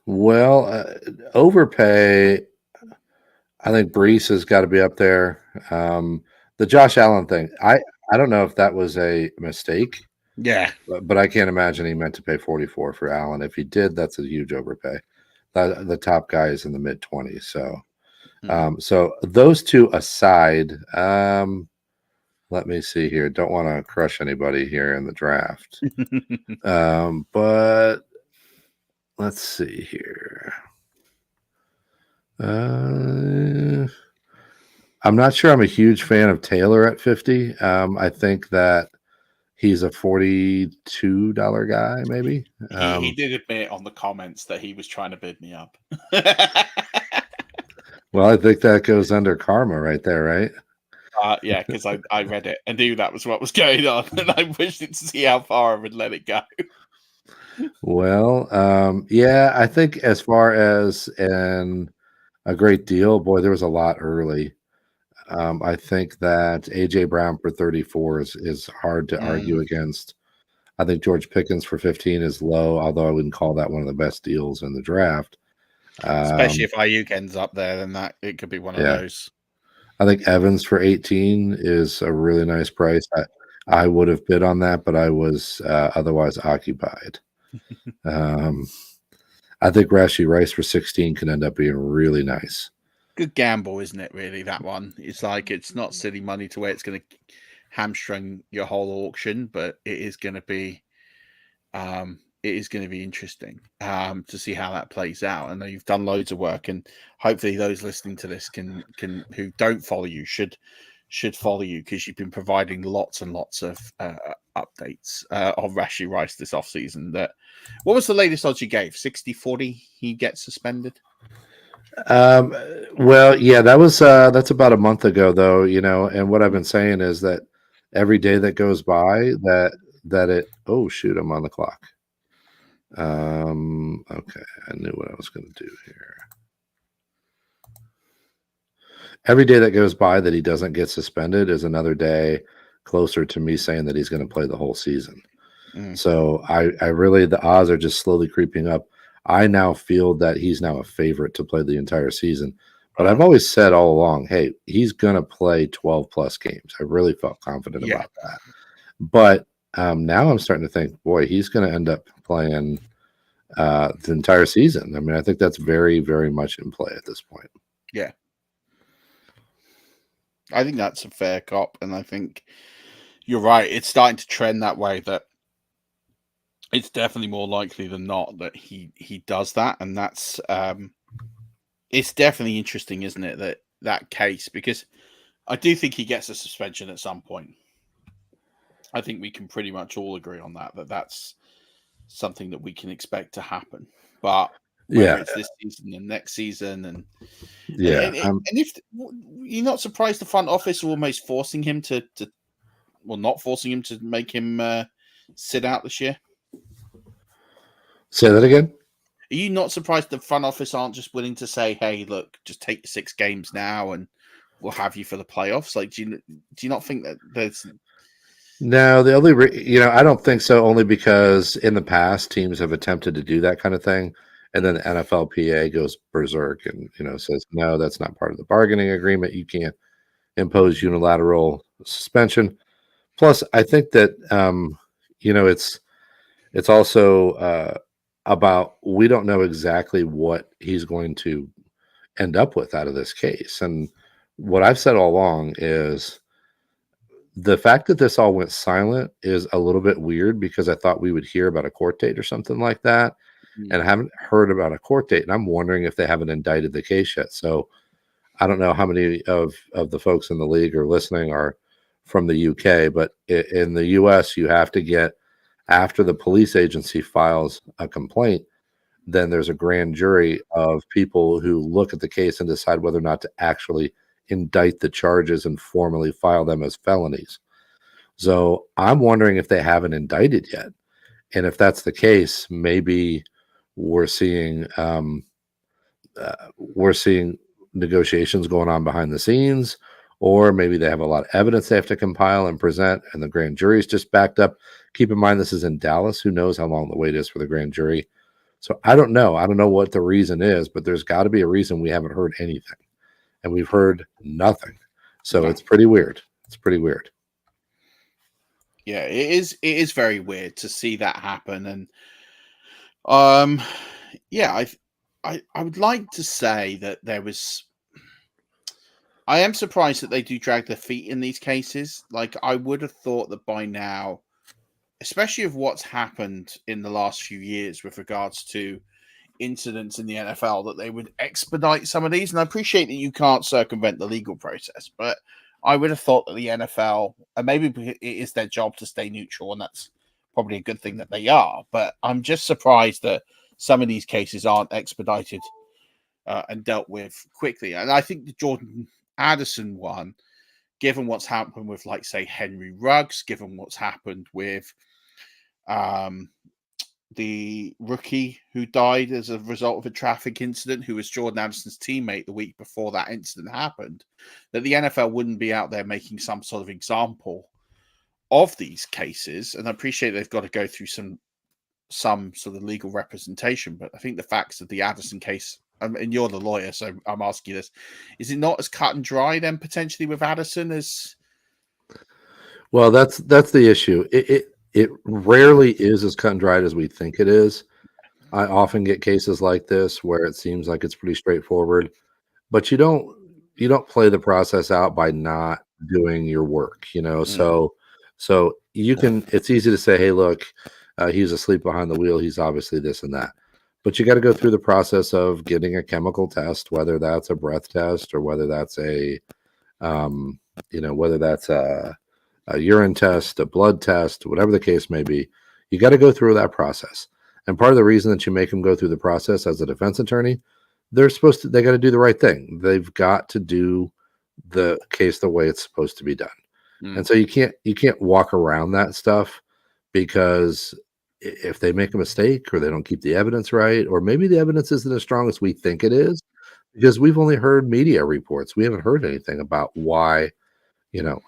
Well, overpay, I think Brees has got to be up there. The Josh Allen thing, I don't know if that was a mistake Yeah. But I can't imagine he meant to pay 44 for Allen. If he did, that's a huge overpay. The top guy is in the mid 20s. So, so those two aside, let me see here. Don't want to crush anybody here in the draft. But let's see here. I'm not sure I'm a huge fan of Taylor at 50. I think that he's a $42 guy, maybe. He did admit on the comments that he was trying to bid me up. Well, I think that goes under karma right there, right? Yeah, because I read it and knew that was what was going on, and I wished to see how far I would let it go. Well, yeah, I think as far as a great deal, boy, there was a lot early. I think that AJ Brown for 34 is hard to argue against. I think George Pickens for 15 is low, although I wouldn't call that one of the best deals in the draft. Especially if Ayuk ends up there, then that it could be one of those. I think Evans for 18 is a really nice price. I would have bid on that, but I was otherwise occupied. I think Rashee Rice for 16 can end up being really nice. Good gamble, isn't it? Really, that one. It's like it's not silly money to where it's going to hamstring your whole auction, but it is going to be, interesting to see how that plays out. I know you've done loads of work, and hopefully those listening to this can who don't follow you should follow you, because you've been providing lots and lots of updates of Rashee Rice this offseason. What was the latest odds you gave? 60-40 he gets suspended? Well, yeah, that's about a month ago, though, and what I've been saying is that every day that goes by oh shoot, I'm on the clock. Okay, I knew what I was going to do here. Every day that goes by that he doesn't get suspended is another day closer to me saying that he's going to play the whole season. So I really, the odds are just slowly creeping up. I now feel that he's now a favorite to play the entire season. But I've always said all along, hey, he's going to play 12 plus games. I really felt confident about that. But now I'm starting to think, boy, he's going to end up playing the entire season. I mean, I think that's very, very much in play at this point. Yeah. I think that's a fair cop. And I think you're right. It's starting to trend that way, that it's definitely more likely than not that he does that. And that's it's definitely interesting, isn't it, that case, because I do think he gets a suspension at some point. I think we can pretty much all agree on that's something that we can expect to happen. But whether it's this season and next season, and if you're not surprised, the front office are almost forcing him not forcing him to make him sit out this year. Say that again. Are you not surprised the front office aren't just willing to say, "Hey, look, just take the 6 games now, and we'll have you for the playoffs"? Like, do you not think that there's? No, the only I don't think so. Only because in the past teams have attempted to do that kind of thing, and then the NFLPA goes berserk and says no, that's not part of the bargaining agreement. You can't impose unilateral suspension. Plus, I think that it's also about, we don't know exactly what he's going to end up with out of this case. And what I've said all along is the fact that this all went silent is a little bit weird, because I thought we would hear about a court date or something like that. And I haven't heard about a court date. And I'm wondering if they haven't indicted the case yet. So I don't know how many of the folks in the league are listening are from the UK, but in the US, you have to get, after the police agency files a complaint, then there's a grand jury of people who look at the case and decide whether or not to actually indict the charges and formally file them as felonies. So I'm wondering if they haven't indicted yet. And if that's the case, maybe we're seeing negotiations going on behind the scenes, or maybe they have a lot of evidence they have to compile and present, and the grand jury's just backed up. Keep in mind, this is in Dallas. Who knows how long the wait is for the grand jury? So I don't know. I don't know what the reason is, but there's got to be a reason we haven't heard anything. And we've heard nothing. So it's pretty weird. It's pretty weird. Yeah, it is very weird to see that happen, and yeah, I would like to say that there was. I am surprised that they do drag their feet in these cases. Like, I would have thought that by now, especially of what's happened in the last few years with regards to incidents in the NFL, that they would expedite some of these. And I appreciate that you can't circumvent the legal process, but I would have thought that the NFL, and maybe it is their job to stay neutral, and that's probably a good thing that they are. But I'm just surprised that some of these cases aren't expedited and dealt with quickly. And I think the Jordan Addison one, given what's happened with, like, say, Henry Ruggs, given what's happened with the rookie who died as a result of a traffic incident, who was Jordan Addison's teammate the week before that incident happened, that the NFL wouldn't be out there making some sort of example of these cases. And I appreciate they've got to go through some sort of legal representation, but I think the facts of the Addison case, and you're the lawyer, so I'm asking you this, is it not as cut and dry then potentially with Addison as? Well, that's the issue. It rarely is as cut and dried as we think it is. I often get cases like this where it seems like it's pretty straightforward, but you don't play the process out by not doing your work, you know. So you can. It's easy to say, "Hey, look, he was asleep behind the wheel. He's obviously this and that." But you got to go through the process of getting a chemical test, whether that's a breath test or whether that's whether that's a urine test, a blood test, whatever the case may be. You got to go through that process. And part of the reason that you make them go through the process as a defense attorney, they got to do the right thing. They've got to do the case the way it's supposed to be done. And so you can't walk around that stuff, because if they make a mistake or they don't keep the evidence right, or maybe the evidence isn't as strong as we think it is, because we've only heard media reports. We haven't heard anything about why,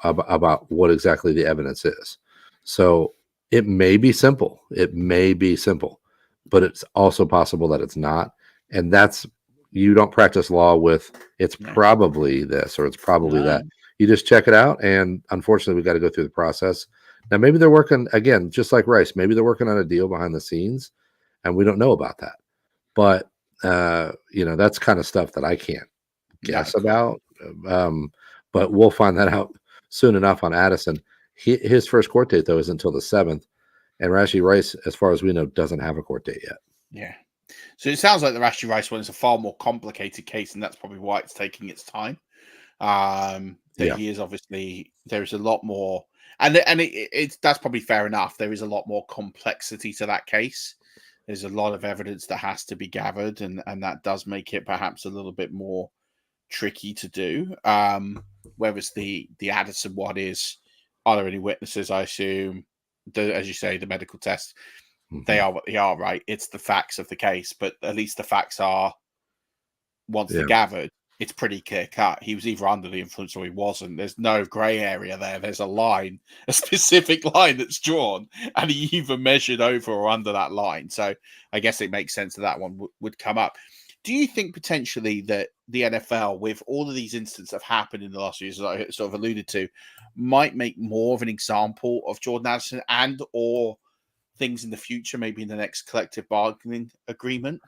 about what exactly the evidence is. So it may be simple. But it's also possible that it's not. And you don't practice law with it's probably this or it's probably that. You just check it out. And unfortunately, we got to go through the process. Now, maybe they're working, again, just like Rice, maybe they're working on a deal behind the scenes and we don't know about that. But, that's kind of stuff that I can't guess about. But we'll find that out soon enough on Addison. His first court date, though, is until the 7th. And Rashee Rice, as far as we know, doesn't have a court date yet. Yeah. So it sounds like the Rashee Rice one is a far more complicated case, and that's probably why it's taking its time. He is obviously, there's a lot more, and that's probably fair enough. There is a lot more complexity to that case. There's a lot of evidence that has to be gathered, and that does make it perhaps a little bit more tricky to do. Whereas the Addison one is, are there any witnesses? I assume, as you say, the medical test, they are what they are, right? It's the facts of the case, but at least the facts are, once they're gathered, it's pretty clear cut. He was either under the influence or he wasn't. There's no grey area there. There's a specific line that's drawn, and he either measured over or under that line. So I guess it makes sense that one would come up. Do you think potentially that the NFL, with all of these incidents that have happened in the last few years, as I sort of alluded to, might make more of an example of Jordan Addison and or things in the future, maybe in the next collective bargaining agreement?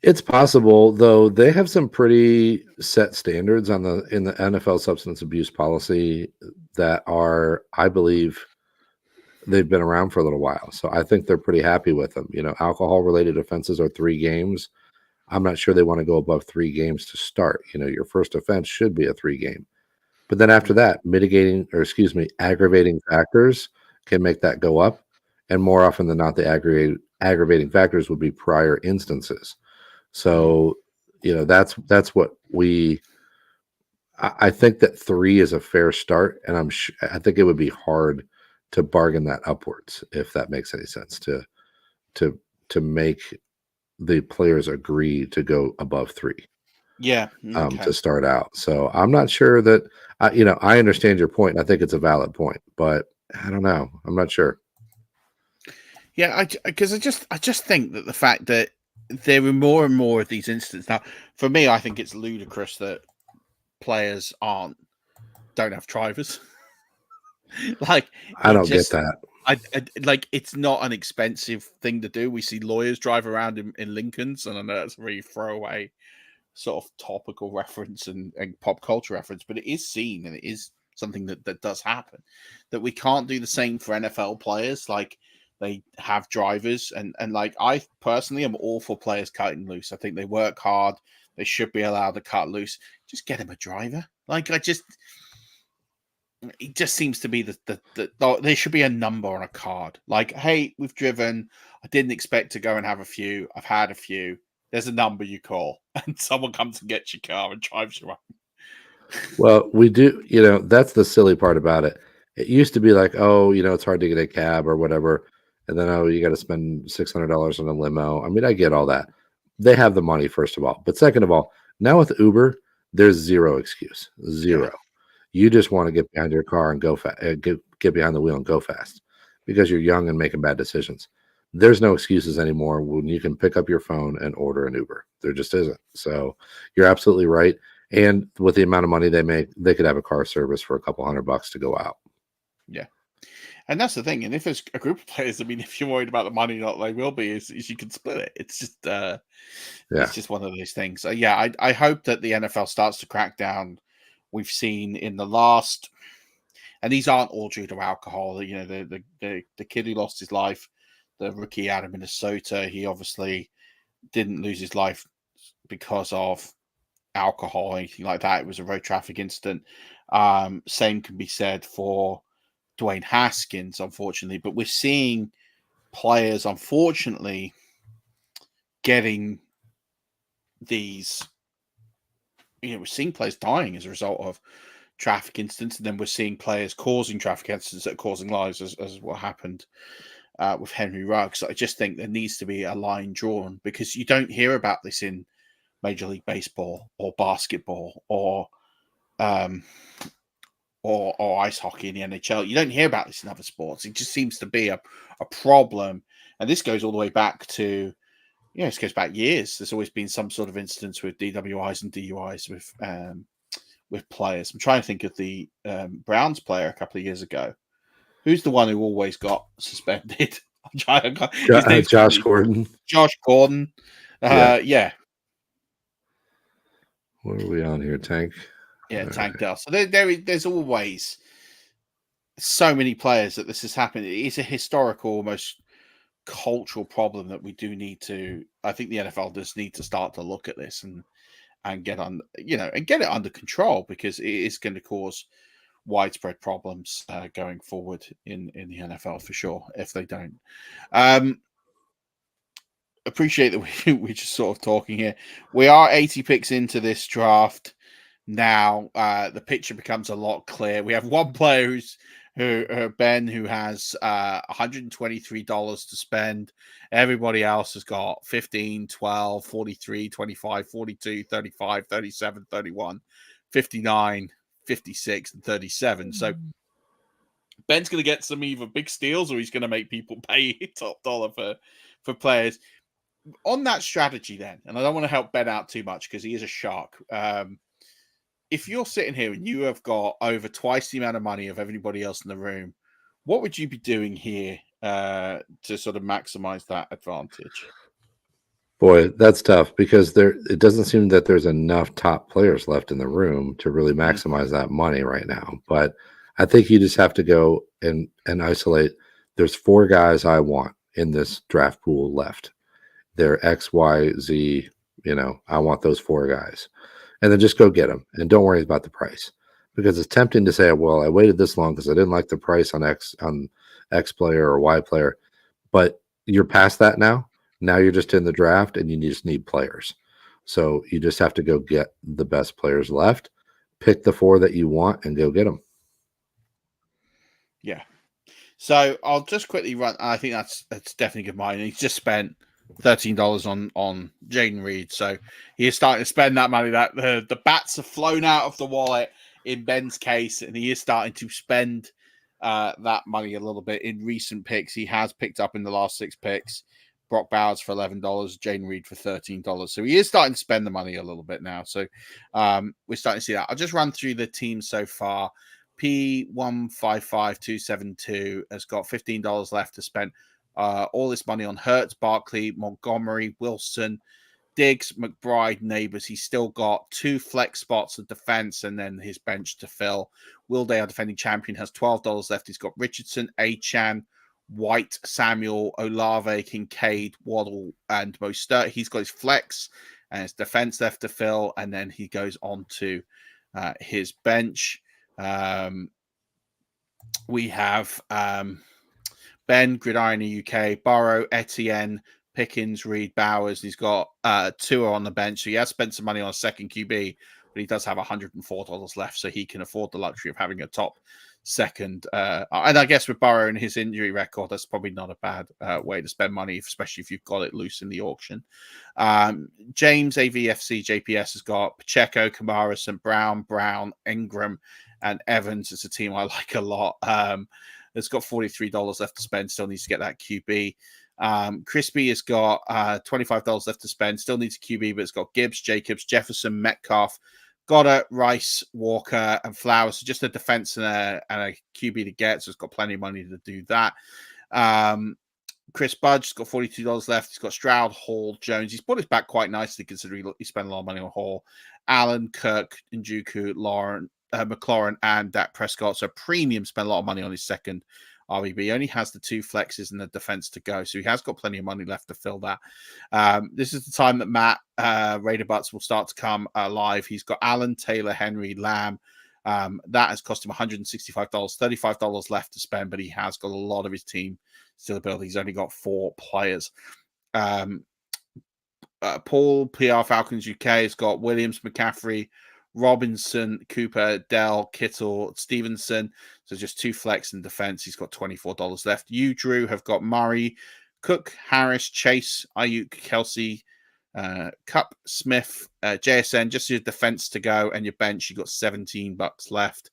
It's possible, though. They have some pretty set standards in the NFL substance abuse policy that are, I believe, they've been around for a little while. So I think they're pretty happy with them. Alcohol-related offenses are 3 games. I'm not sure they want to go above 3 games to start. Your first offense should be a 3-game. But then after that, aggravating factors can make that go up. And more often than not, the aggravating factors would be prior instances. So, that's what I think that 3 is a fair start. And I think it would be hard to bargain that upwards, if that makes any sense, to make the players agree to go above 3. Yeah. Okay. To start out. So I'm not sure that, I understand your point. I think it's a valid point, but I don't know. I'm not sure. Yeah, because I just think that the fact that there are more and more of these incidents now, for me, I think it's ludicrous that players don't have drivers. Like, I don't get that. I like, it's not an expensive thing to do. We see lawyers drive around in Lincolns, and I know that's a really throwaway sort of topical reference and pop culture reference, but it is seen, and it is something that does happen. That we can't do the same for NFL players. Like, they have drivers, and like, I personally am all for players cutting loose. I think they work hard. They should be allowed to cut loose. Just get him a driver. Like, it just seems to be there should be a number on a card. Like, hey, we've driven. I didn't expect to go and have a few. I've had a few. There's a number you call, and someone comes and gets your car and drives you around. Well, we do, that's the silly part about it. It used to be like, oh, it's hard to get a cab or whatever. And then, oh, you got to spend $600 on a limo. I mean, I get all that. They have the money, first of all. But second of all, now with Uber, there's zero excuse. Zero. Yeah. You just want to get behind your car and go fast, get behind the wheel and go fast because you're young and making bad decisions. There's no excuses anymore when you can pick up your phone and order an Uber. There just isn't. So you're absolutely right. And with the amount of money they make, they could have a car service for a couple $100 to go out. Yeah. And that's the thing. And if there's a group of players, I mean, if you're worried about the money, not they will be, is you can split it. It's just, it's just one of those things. So, yeah, I hope that the NFL starts to crack down. We've seen in the last, and these aren't all due to alcohol. The kid who lost his life, the rookie out of Minnesota, he obviously didn't lose his life because of alcohol or anything like that. It was a road traffic incident. Same can be said for Dwayne Haskins, unfortunately. But we're seeing players, unfortunately, getting these. We're seeing players dying as a result of traffic incidents, and then we're seeing players causing traffic incidents that are causing lives, as what happened with Henry Ruggs. So I just think there needs to be a line drawn, because you don't hear about this in Major League Baseball or basketball or ice hockey in the NHL. You don't hear about this in other sports. It just seems to be a problem, and this goes all the way back to. This goes back years. There's always been some sort of instance with DWIs and DUIs with players. I'm trying to think of the Browns player a couple of years ago. Who's the one who always got suspended? Josh Gordon. Josh Gordon. Yeah. What are we on here, Tank? Yeah, Tank Dell. So there's always so many players that this has happened. It's a historical, almost cultural problem that we do need to. I think the NFL does need to start to look at this and get on, and get it under control, because it is going to cause widespread problems going forward in the NFL for sure if they don't. Appreciate that we're just sort of talking here. We are 80 picks into this draft now. The picture becomes a lot clearer. We have one player Ben, who has $123 to spend. Everybody else has got 15, 12, 43, 25, 42, 35, 37, 31, 59, 56, and 37. So Ben's going to get some either big steals, or he's going to make people pay top dollar for players. On that strategy then, and I don't want to help Ben out too much because he is a shark. If you're sitting here and you have got over twice the amount of money of everybody else in the room, what would you be doing here to sort of maximize that advantage? Boy, that's tough, because it doesn't seem that there's enough top players left in the room to really maximize that money right now. But I think you just have to go and isolate. There's 4 guys I want in this draft pool left. They're X, Y, Z. I want those 4 guys. And then just go get them, and don't worry about the price, because it's tempting to say, well, I waited this long because I didn't like the price on X player or Y player, but you're past that now. Now you're just in the draft, and you just need players. So you just have to go get the best players left, pick the 4 that you want, and go get them. Yeah. So I'll just quickly run. I think that's definitely good money. He's just spent $13 on Jaden Reed, so he is starting to spend that money. That the bats have flown out of the wallet in Ben's case, and he is starting to spend that money a little bit in recent picks. He has picked up in the last 6 picks. Brock Bowers for $11, Jaden Reed for $13. So he is starting to spend the money a little bit now. So we're starting to see that. I'll just run through the teams so far. P155272 has got $15 left to spend all this money on Hurts, Barkley, Montgomery, Wilson, Diggs, McBride, Neighbors. He's still got 2 flex spots of defense and then his bench to fill. Will Day, our defending champion, has $12 left. He's got Richardson, Achan, White, Samuel, Olave, Kincaid, Waddle, and Mostert. He's got his flex and his defense left to fill, and then he goes on to his bench. We have Ben, Gridiron in the UK, Burrow, Etienne, Pickens, Reed, Bowers. He's got 2 on the bench. So he has spent some money on a second QB, but he does have $104 left, so he can afford the luxury of having a top second. And I guess with Burrow and his injury record, that's probably not a bad way to spend money, especially if you've got it loose in the auction. James, AVFC, JPS has got Pacheco, Kamara, St. Brown, Ingram, and Evans. It's a team I like a lot. It's got $43 left to spend. Still needs to get that QB. Crispy has got $25 left to spend. Still needs a QB, but it's got Gibbs, Jacobs, Jefferson, Metcalf, Goddard, Rice, Walker, and Flowers. So just a defense and a QB to get. So it's got plenty of money to do that. Chris Budge has got $42 left. He's got Stroud, Hall, Jones. He's brought his back quite nicely considering he spent a lot of money on Hall. Allen, Kirk, Njoku, McLaurin, and Dak Prescott. So premium spent a lot of money on his second RBB. He only has the 2 flexes and the defense to go, so he has got plenty of money left to fill that. This is the time that Matt Raider Butts will start to come alive. He's got Allen, Taylor, Henry, Lamb. That has cost him $165, $35 left to spend, but he has got a lot of his team still to build. He's only got 4 players. Paul, PR Falcons UK, has got Williams, McCaffrey, Robinson, Cooper, Dell, Kittle, Stevenson. So just 2 flex in defense. He's got $24 left. You, Drew, have got Murray, Cook, Harris, Chase, Ayuk, Kelsey, Cup, Smith, JSN. Just your defense to go and your bench. You got $17 left.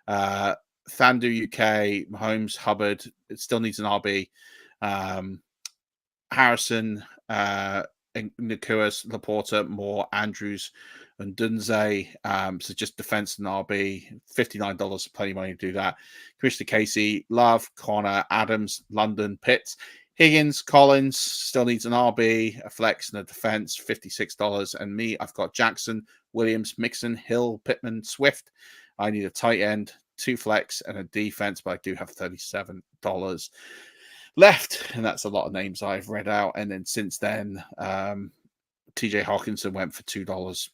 Thandu UK, Mahomes, Hubbard. It still needs an RB. Harrison, Nakuas, Laporta, Moore, Andrews, and Dunze. So just defense and RB, $59, plenty of money to do that. Commissioner Casey, Love, Connor, Adams, London, Pitts, Higgins, Collins, still needs an RB, a flex, and a defense, $56. And me, I've got Jackson, Williams, Mixon, Hill, Pittman, Swift. I need a tight end, 2 flex, and a defense, but I do have $37 left. And that's a lot of names I've read out. And then since then, TJ Hawkinson went for $2.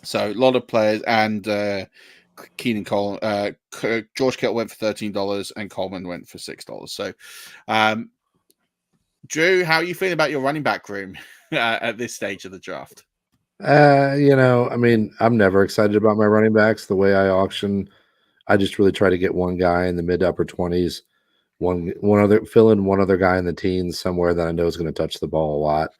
So a lot of players, and Keenan Cole, George Kittle went for $13, and Coleman went for $6. So, Drew, how are you feeling about your running back room at this stage of the draft? I mean, I'm never excited about my running backs. The way I auction, I just really try to get one guy in the mid to upper 20s, fill in one other guy in the teens somewhere that I know is going to touch the ball a lot.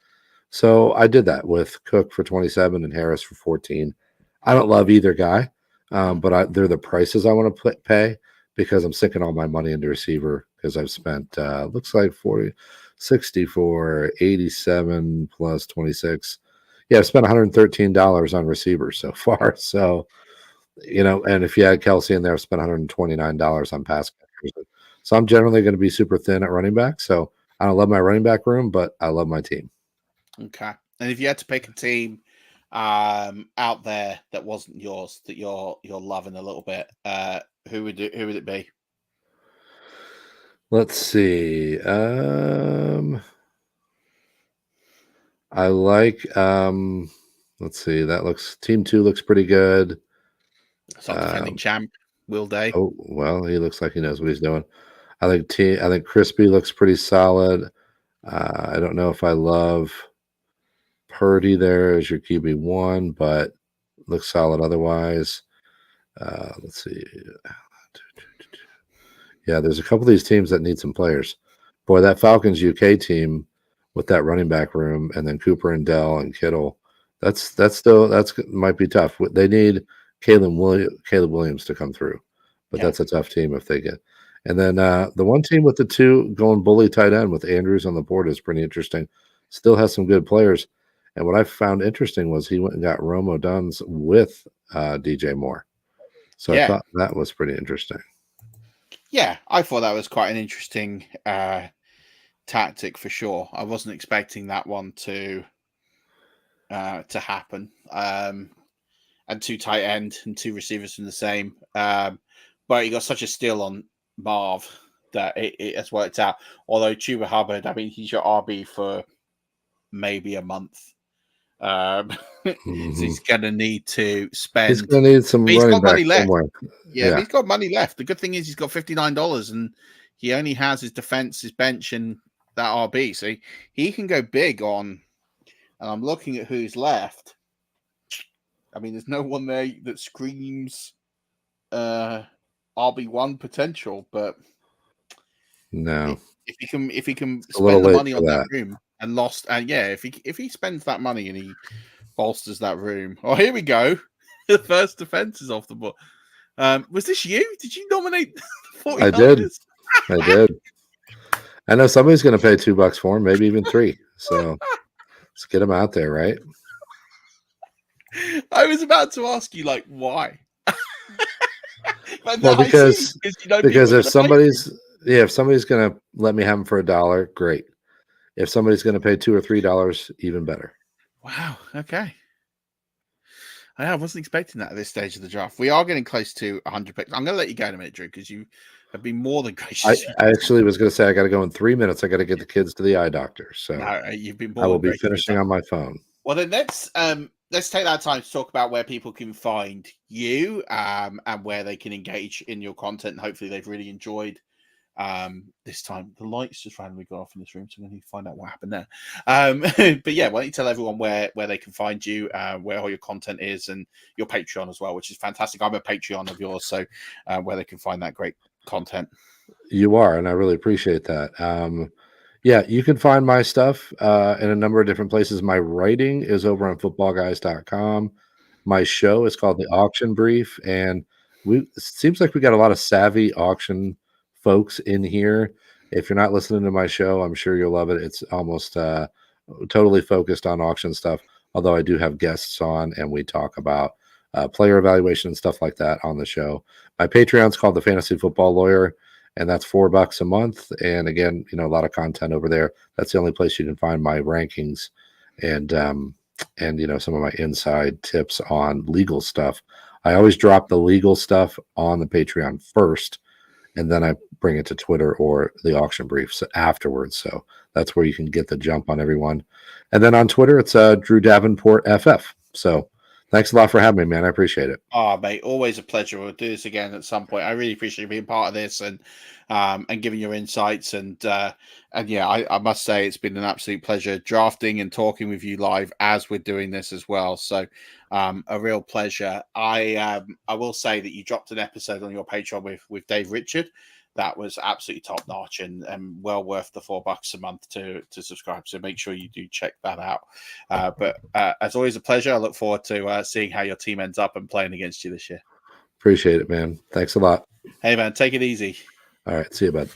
So I did that with Cook for 27 and Harris for 14. I don't love either guy, but they're the prices I want to pay because I'm sinking all my money into receiver because I've spent, looks like 60 for 87 plus 26. Yeah, I've spent $113 on receivers so far. So, and if you add Kelsey in there, I've spent $129 on pass catchers. So I'm generally going to be super thin at running back. So I don't love my running back room, but I love my team. Okay. And if you had to pick a team out there that wasn't yours, that you're loving a little bit, who would it be? Let's see. I like let's see, team 2 looks pretty good. It's our defending champ, Will Day. Oh, well, he looks like he knows what he's doing. I think Crispy looks pretty solid. I don't know if I love Purdy there as your QB1, but looks solid otherwise. Let's see. Yeah, there's a couple of these teams that need some players. Boy, that Falcons UK team with that running back room, and then Cooper and Dell and Kittle, that's might be tough. They need Caleb Williams to come through, but that's a tough team if they get. And then the one team with the 2 going bully tight end with Andrews on the board is pretty interesting. Still has some good players. And what I found interesting was he went and got Rome Duns with DJ Moore. So I thought that was pretty interesting. Yeah, I thought that was quite an interesting tactic for sure. I wasn't expecting that one to happen. And 2 tight end and 2 receivers from the same. But he got such a steal on Marv that it has worked out. Although Chuba Hubbard, I mean, he's your RB for maybe a month. So he's going to need to spend. He's going to need some running back somewhere. Yeah, but he's got money left. The good thing is he's got $59, and he only has his defense, his bench, and that RB. So he can go big on. And I'm looking at who's left. I mean, there's no one there that screams RB1 potential, but no. If he can spend the money on that room and if he spends that money and he bolsters that room. Oh, here we go. The first defense is off the board. Was this you? Did you nominate the 49ers? I did. I know somebody's going to pay $2 for him, maybe even $3. So let's get him out there, right? I was about to ask you, like, why? Well, because if somebody's going to let me have him for $1, great. If somebody's going to pay $2 or $3, even better. Wow. Okay. I wasn't expecting that at this stage of the draft. We are getting close to 100 picks. I'm going to let you go in a minute, Drew, because you have been more than gracious. I actually was going to say I got to go in 3 minutes. I got to get the kids to the eye doctor. So you've been more I will be finishing on my phone. Well, then let's take that time to talk about where people can find you and where they can engage in your content. And hopefully they've really enjoyed this time. The lights just randomly got off in this room, so we need to find out what happened there. But yeah, why don't you tell everyone where they can find you, where all your content is, and your Patreon as well, which is fantastic. I'm a Patreon of yours, so where they can find that great content. You are, and I really appreciate that. Yeah, you can find my stuff in a number of different places. My writing is over on footballguys.com. My show is called The Auction Brief, and it seems like we got a lot of savvy auction folks in here. If you're not listening to my show, I'm sure you'll love it. It's almost totally focused on auction stuff, although I do have guests on, and we talk about player evaluation and stuff like that on the show. My Patreon's called The Fantasy Football Lawyer, and that's $4 a month. And again, a lot of content over there. That's the only place you can find my rankings and some of my inside tips on legal stuff. I always drop the legal stuff on the Patreon first, and then I bring it to Twitter or the auction briefs afterwards. So that's where you can get the jump on everyone. And then on Twitter, it's Drew Davenport FF. So thanks a lot for having me, man. I appreciate it. Oh, mate, always a pleasure. We'll do this again at some point. I really appreciate you being part of this and giving your insights. And yeah, I must say it's been an absolute pleasure drafting and talking with you live as we're doing this as well. So a real pleasure. I will say that you dropped an episode on your Patreon with Dave Richard. That was absolutely top notch and well worth the $4 a month to subscribe. So make sure you do check that out. But as always, a pleasure. I look forward to seeing how your team ends up and playing against you this year. Appreciate it, man. Thanks a lot. Hey, man, take it easy. All right. See you, bud.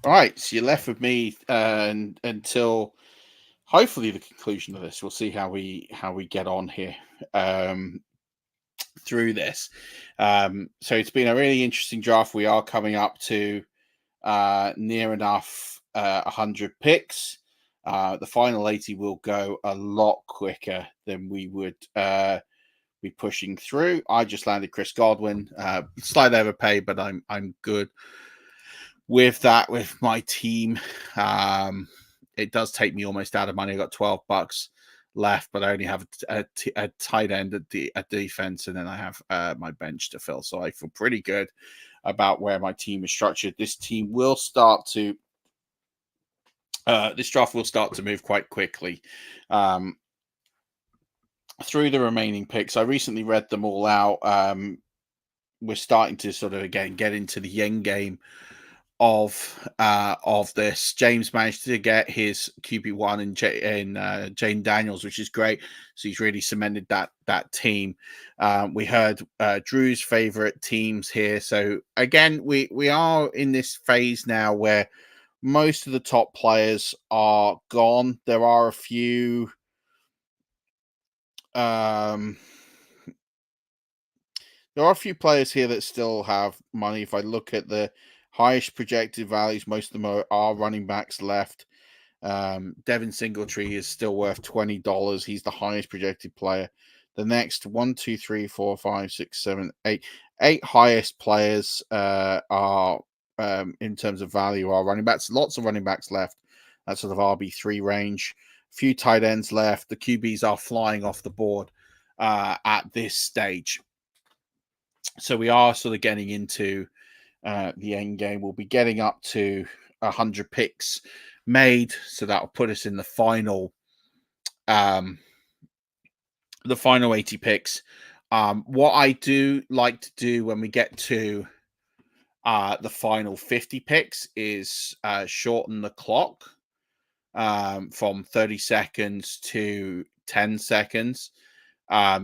All right. So you're left with me until hopefully the conclusion of this. We'll see how we get on here. Through this. So it's been a really interesting draft. We are coming up to near enough 100 picks. The final 80 will go a lot quicker than we would be pushing through. I just landed Chris Godwin. Slight overpay, but I'm good with that with my team. It does take me almost out of money. I got $12 left, but I only have a tight end at defense, and then I have my bench to fill. So I feel pretty good about where my team is structured. This team will start to this draft will start to move quite quickly through the remaining picks. I recently read them all out. We're starting to sort of again get into the end game of this. James managed to get his QB1 in Jane Daniels, which is great. So he's really cemented that team. We heard Drew's favorite teams here. So again, we are in this phase now where most of the top players are gone. There are a few There are a few players here that still have money. If I look at the highest projected values, most of them are running backs left. Devin Singletary is still worth $20. He's the highest projected player. The next 1, 2, 3, 4, 5, 6, 7, 8, 8 highest players are in terms of value are running backs. Lots of running backs left. That sort of RB3 range. A few tight ends left. The QBs are flying off the board at this stage. So we are sort of getting into the end game. We'll be getting up to 100 picks made, so that will put us in the final 80 picks. What I do like to do when we get to the final 50 picks is shorten the clock from 30 seconds to 10 seconds.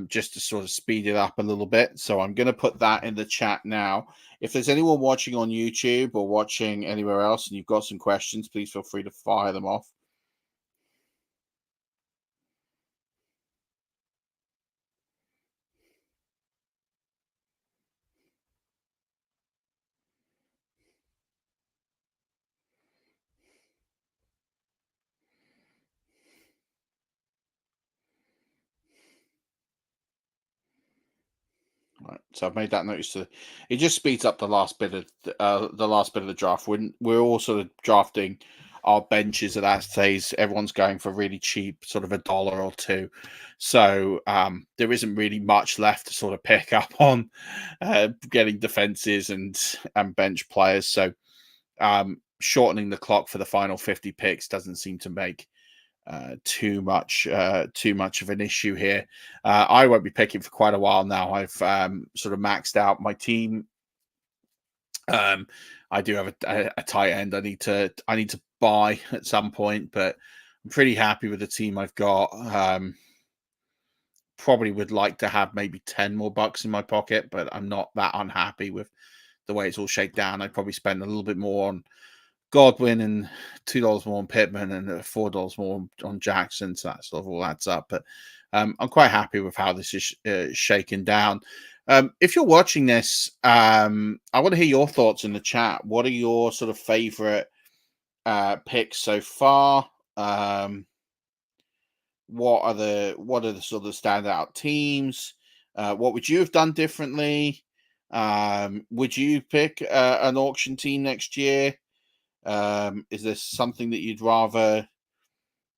Just to sort of speed it up a little bit. So I'm going to put that in the chat now. If there's anyone watching on YouTube or watching anywhere else and you've got some questions, please feel free to fire them off. Right, so I've made that notice. It just speeds up the last bit of the draft. We're all sort of drafting our benches at that stage. Everyone's going for really cheap, sort of $1 or $2. So there isn't really much left to sort of pick up on getting defenses and bench players. So shortening the clock for the final 50 picks doesn't seem to make too much of an issue here. I won't be picking for quite a while now. I've sort of maxed out my team. I do have a tight end I need to buy at some point, but I'm pretty happy with the team I've got. Probably would like to have maybe 10 more bucks in my pocket, but I'm not that unhappy with the way it's all shaped down. I'd probably spend a little bit more on Godwin and $2 more on Pittman and $4 more on Jackson. So that sort of all adds up. But I'm quite happy with how this is shaken down. If you're watching this, I want to hear your thoughts in the chat. What are your sort of favorite picks so far? What are the sort of standout teams? What would you have done differently? Would you pick an auction team next year? Is there something that you'd rather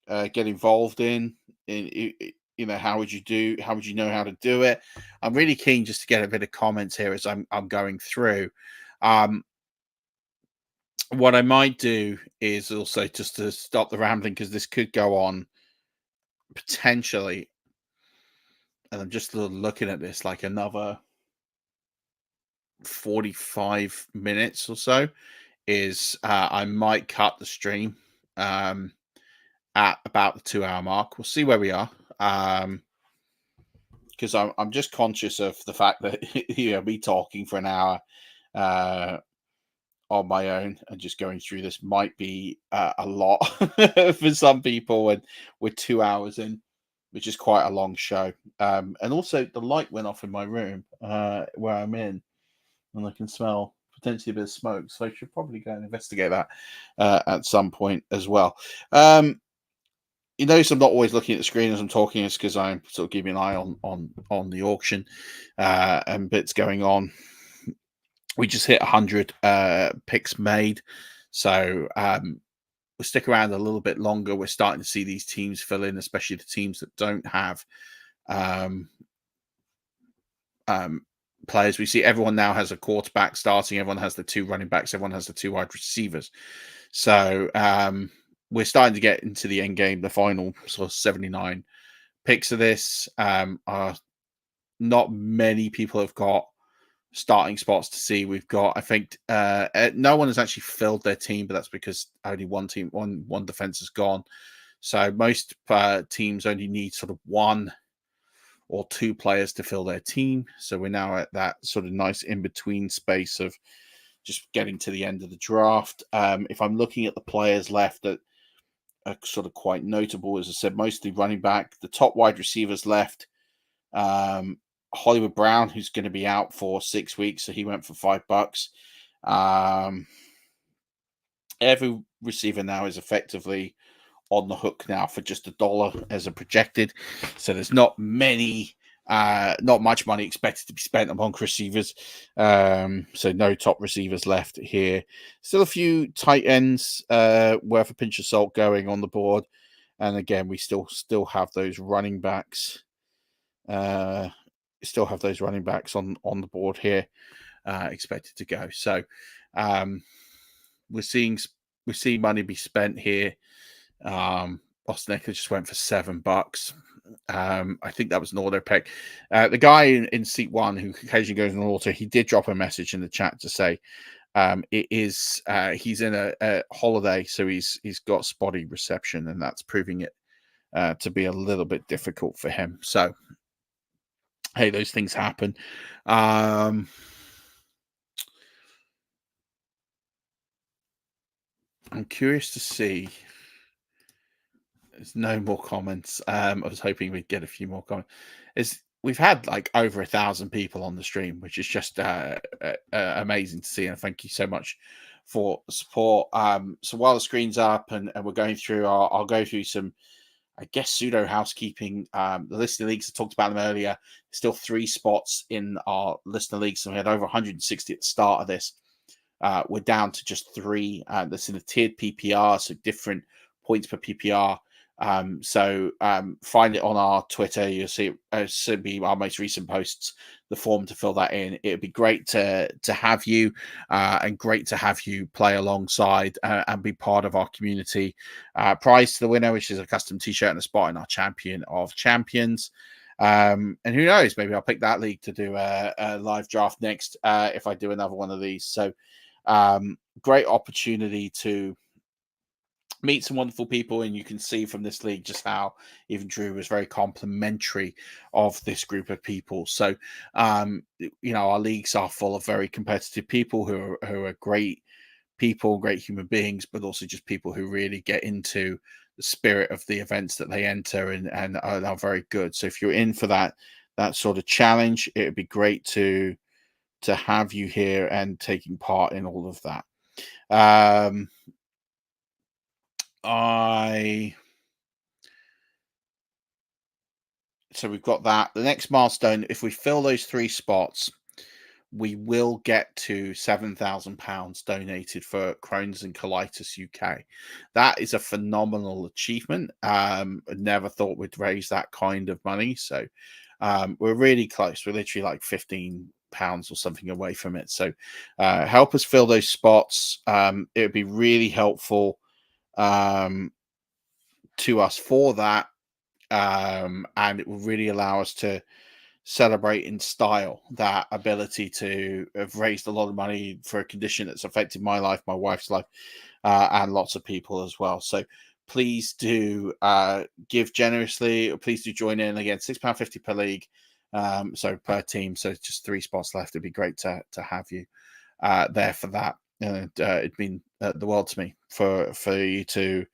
get involved in? How would you know how to do it? I'm really keen just to get a bit of comments here as I'm going through. What I might do is also just to stop the rambling, because this could go on potentially, and I'm just looking at this like another 45 minutes or so. Is I might cut the stream at about the 2-hour mark. We'll see where we are, because I'm just conscious of the fact that me talking for an hour on my own and just going through this might be a lot for some people, and we're 2 hours in, which is quite a long show. And also the light went off in my room where I'm in, and I can smell potentially a bit of smoke, so I should probably go and investigate that at some point as well. You notice I'm not always looking at the screen as I'm talking. It's because I'm sort of keeping an eye on the auction and bits going on. We just hit 100 picks made, so we'll stick around a little bit longer. We're starting to see these teams fill in, especially the teams that don't have players. We see everyone now has a quarterback starting. Everyone has the 2 running backs. Everyone has the 2 wide receivers. So we're starting to get into the end game, the final sort of 79 picks of this. Not many people have got starting spots to see. We've got, I think, no one has actually filled their team, but that's because only one defense is gone. So most teams only need sort of 1 or 2 players to fill their team. So we're now at that sort of nice in-between space of just getting to the end of the draft. If I'm looking at the players left that are sort of quite notable, as I said, mostly running back. The top wide receivers left Hollywood Brown, who's going to be out for 6 weeks, so he went for $5. Every receiver now is effectively on the hook now for just $1 as a projected. So there's not much money expected to be spent among receivers. So no top receivers left here. Still a few tight ends worth a pinch of salt going on the board. And again, we still have those running backs. Still have those running backs on the board here, expected to go. So we're seeing money be spent here. Austin Eckler just went for $7. I think that was an auto pick. The guy in seat 1 who occasionally goes in auto, he did drop a message in the chat to say he's in a holiday, so he's got spotty reception, and that's proving it to be a little bit difficult for him. So hey, those things happen. I'm curious to see. There's no more comments. I was hoping we'd get a few more comments. We've had like over 1,000 people on the stream, which is just amazing to see. And thank you so much for the support. So while the screen's up and we're going through, I'll go through some, I guess, pseudo housekeeping. The listener leagues, I talked about them earlier. Still 3 spots in our listener leagues. So we had over 160 at the start of this. We're down to just 3. That's in a tiered PPR, so different points per PPR. So find it on our Twitter. You'll see it should be our most recent posts, the form to fill that in. It'd be great to have you and great to have you play alongside and be part of our community. Prize to the winner, which is a custom t-shirt and a spot in our Champion of Champions. And who knows, maybe I'll pick that league to do a live draft next if I do another one of these. So great opportunity to meet some wonderful people, and you can see from this league just how even Drew was very complimentary of this group of people. So, our leagues are full of very competitive people who are great people, great human beings, but also just people who really get into the spirit of the events that they enter and are very good. So if you're in for that sort of challenge, it would be great to have you here and taking part in all of that. So we've got that. The next milestone, if we fill those 3 spots, we will get to £7,000 donated for Crohn's and Colitis UK. That is a phenomenal achievement. Never thought we'd raise that kind of money. So we're really close. We're literally like £15 or something away from it. So help us fill those spots. It would be really helpful to us for that, and it will really allow us to celebrate in style that ability to have raised a lot of money for a condition that's affected my life, my wife's life, and lots of people as well. So please do give generously. Please do join in. Again, £6.50 per league, so per team. So just 3 spots left. It'd be great to have you there for that. It'd mean the world to me for you to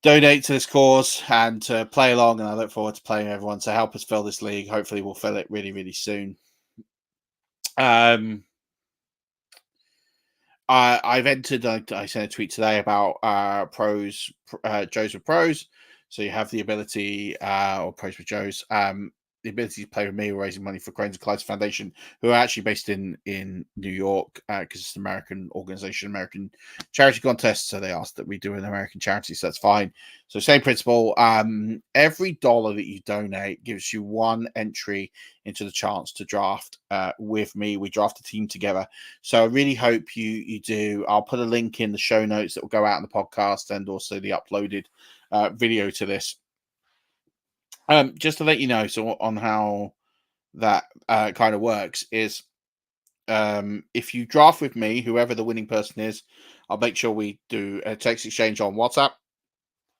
donate to this cause and to play along, and I look forward to playing with everyone. So help us fill this league. Hopefully we'll fill it really, really soon. I've entered, I sent a tweet today about pros, Joes with pros. So you have the ability, or pros with Joes, the ability to play with me. We're raising money for Crohn's and Colitis Foundation, who are actually based in New York, because it's an American organization, American charity contest. So they asked that we do an American charity, so that's fine. So same principle. Every dollar that you donate gives you 1 entry into the chance to draft with me. We draft a team together. So I really hope you do. I'll put a link in the show notes that will go out in the podcast and also the uploaded video to this. Just to let you know, so on how that kind of works is, if you draft with me, whoever the winning person is, I'll make sure we do a text exchange on WhatsApp,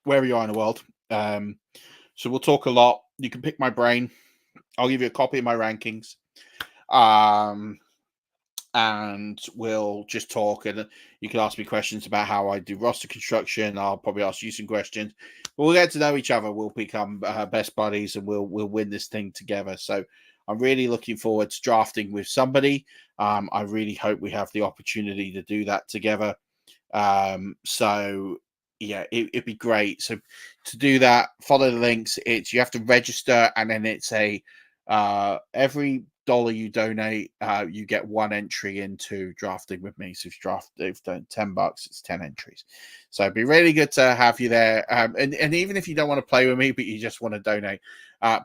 wherever you are in the world. So we'll talk a lot. You can pick my brain. I'll give you a copy of my rankings. and we'll just talk, and you can ask me questions about how I do roster construction. I'll probably ask you some questions. But we'll get to know each other. We'll become best buddies, and we'll win this thing together. So I'm really looking forward to drafting with somebody. I really hope we have the opportunity to do that together. So yeah, it'd be great. So to do that, follow the links. You have to register, and then it's every dollar you donate, you get one entry into drafting with me. So if you've done $10, it's 10 entries. So it'd be really good to have you there. And even if you don't want to play with me, but you just want to donate,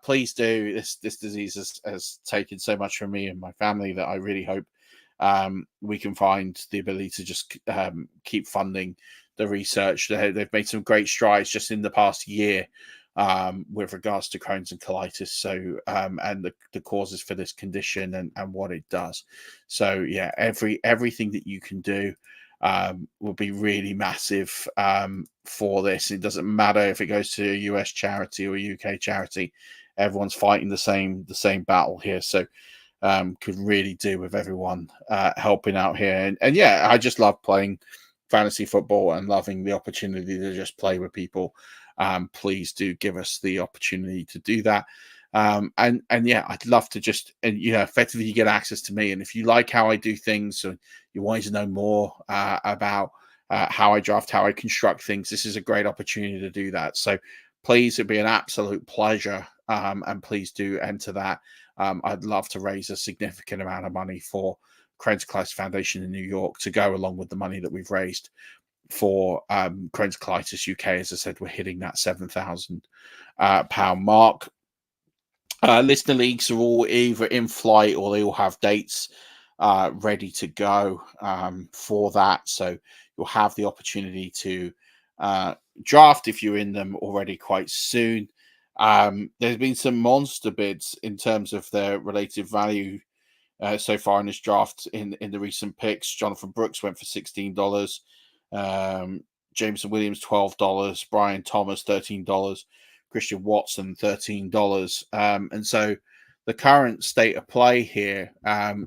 please do. This disease has taken so much from me and my family that I really hope we can find the ability to just keep funding the research. They've made some great strides just in the past year with regards to Crohn's and colitis, so and the causes for this condition and what it does. So yeah, everything that you can do will be really massive for this. It doesn't matter if it goes to a US charity or a UK charity. Everyone's fighting the same battle here. So could really do with everyone helping out here. And yeah, I just love playing fantasy football and loving the opportunity to just play with people. Please do give us the opportunity to do that. And yeah, I'd love to just, effectively you get access to me. And if you like how I do things, or you want to know more about how I draft, how I construct things, this is a great opportunity to do that. So please, it'd be an absolute pleasure. And please do enter that. I'd love to raise a significant amount of money for Crohn's Colitis Foundation in New York to go along with the money that we've raised for Crohn's Colitis UK. As I said, we're hitting that £7,000 mark. Listener leagues are all either in flight or they all have dates ready to go for that. So you'll have the opportunity to draft if you're in them already quite soon. There's been some monster bids in terms of their relative value so far in this draft in the recent picks. Jonathan Brooks went for $16. Jameson Williams $12, Brian Thomas $13, Christian Watson $13. And so the current state of play here,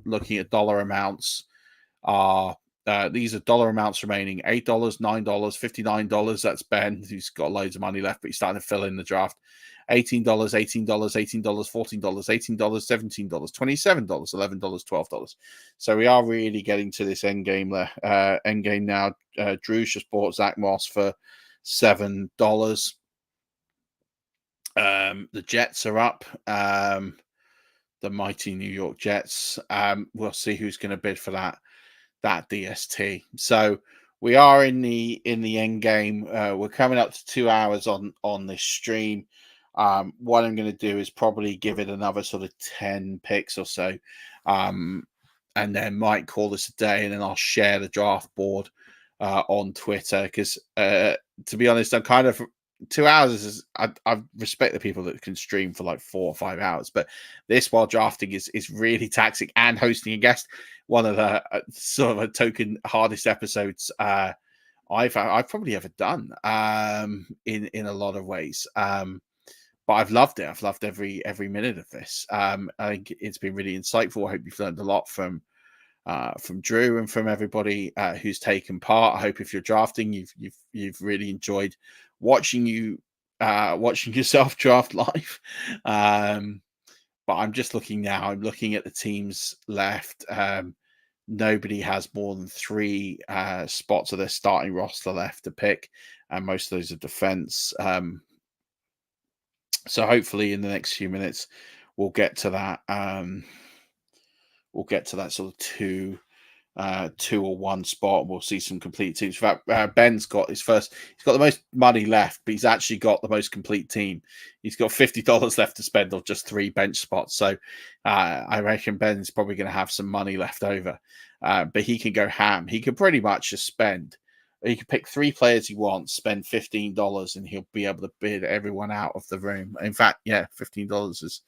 looking at dollar amounts, are these are dollar amounts remaining: $8, $9, $59. That's Ben, who's got loads of money left, but he's starting to fill in the draft. $18, $18, $18, $14, $18, $17, $27, $11, $12. So we are really getting to this end game there. End game now. Drew's just bought Zach Moss for $7. The Jets are up. The mighty New York Jets. We'll see who's going to bid for that DST. So we are in the end game. We're coming up to 2 hours on this stream. What I'm going to do is probably give it another sort of 10 picks or so, and then might call this a day, and then I'll share the draft board on Twitter, because to be honest, I'm kind of 2 hours I respect the people that can stream for like 4 or 5 hours, but this while drafting is really taxing, and hosting a guest, one of the sort of a token hardest episodes I've probably ever done in a lot of ways. But I've loved it. I've loved every minute of this. I think it's been really insightful. I hope you've learned a lot from Drew and from everybody who's taken part. I hope if you're drafting, you've really enjoyed watching yourself draft live. But I'm just looking now. I'm looking at the teams left. Nobody has more than 3 spots of their starting roster left to pick, and most of those are defense. So hopefully in the next few minutes we'll get to that. We'll get to that sort of 2 or 1 spot. We'll see some complete teams. In fact, Ben's got his first. He's got the most money left, but he's actually got the most complete team. He's got $50 left to spend on just 3 bench spots. So I reckon Ben's probably going to have some money left over. But he can go ham. He can pretty much just spend. He can pick 3 players he wants, spend $15, and he'll be able to bid everyone out of the room. In fact, yeah, $15 is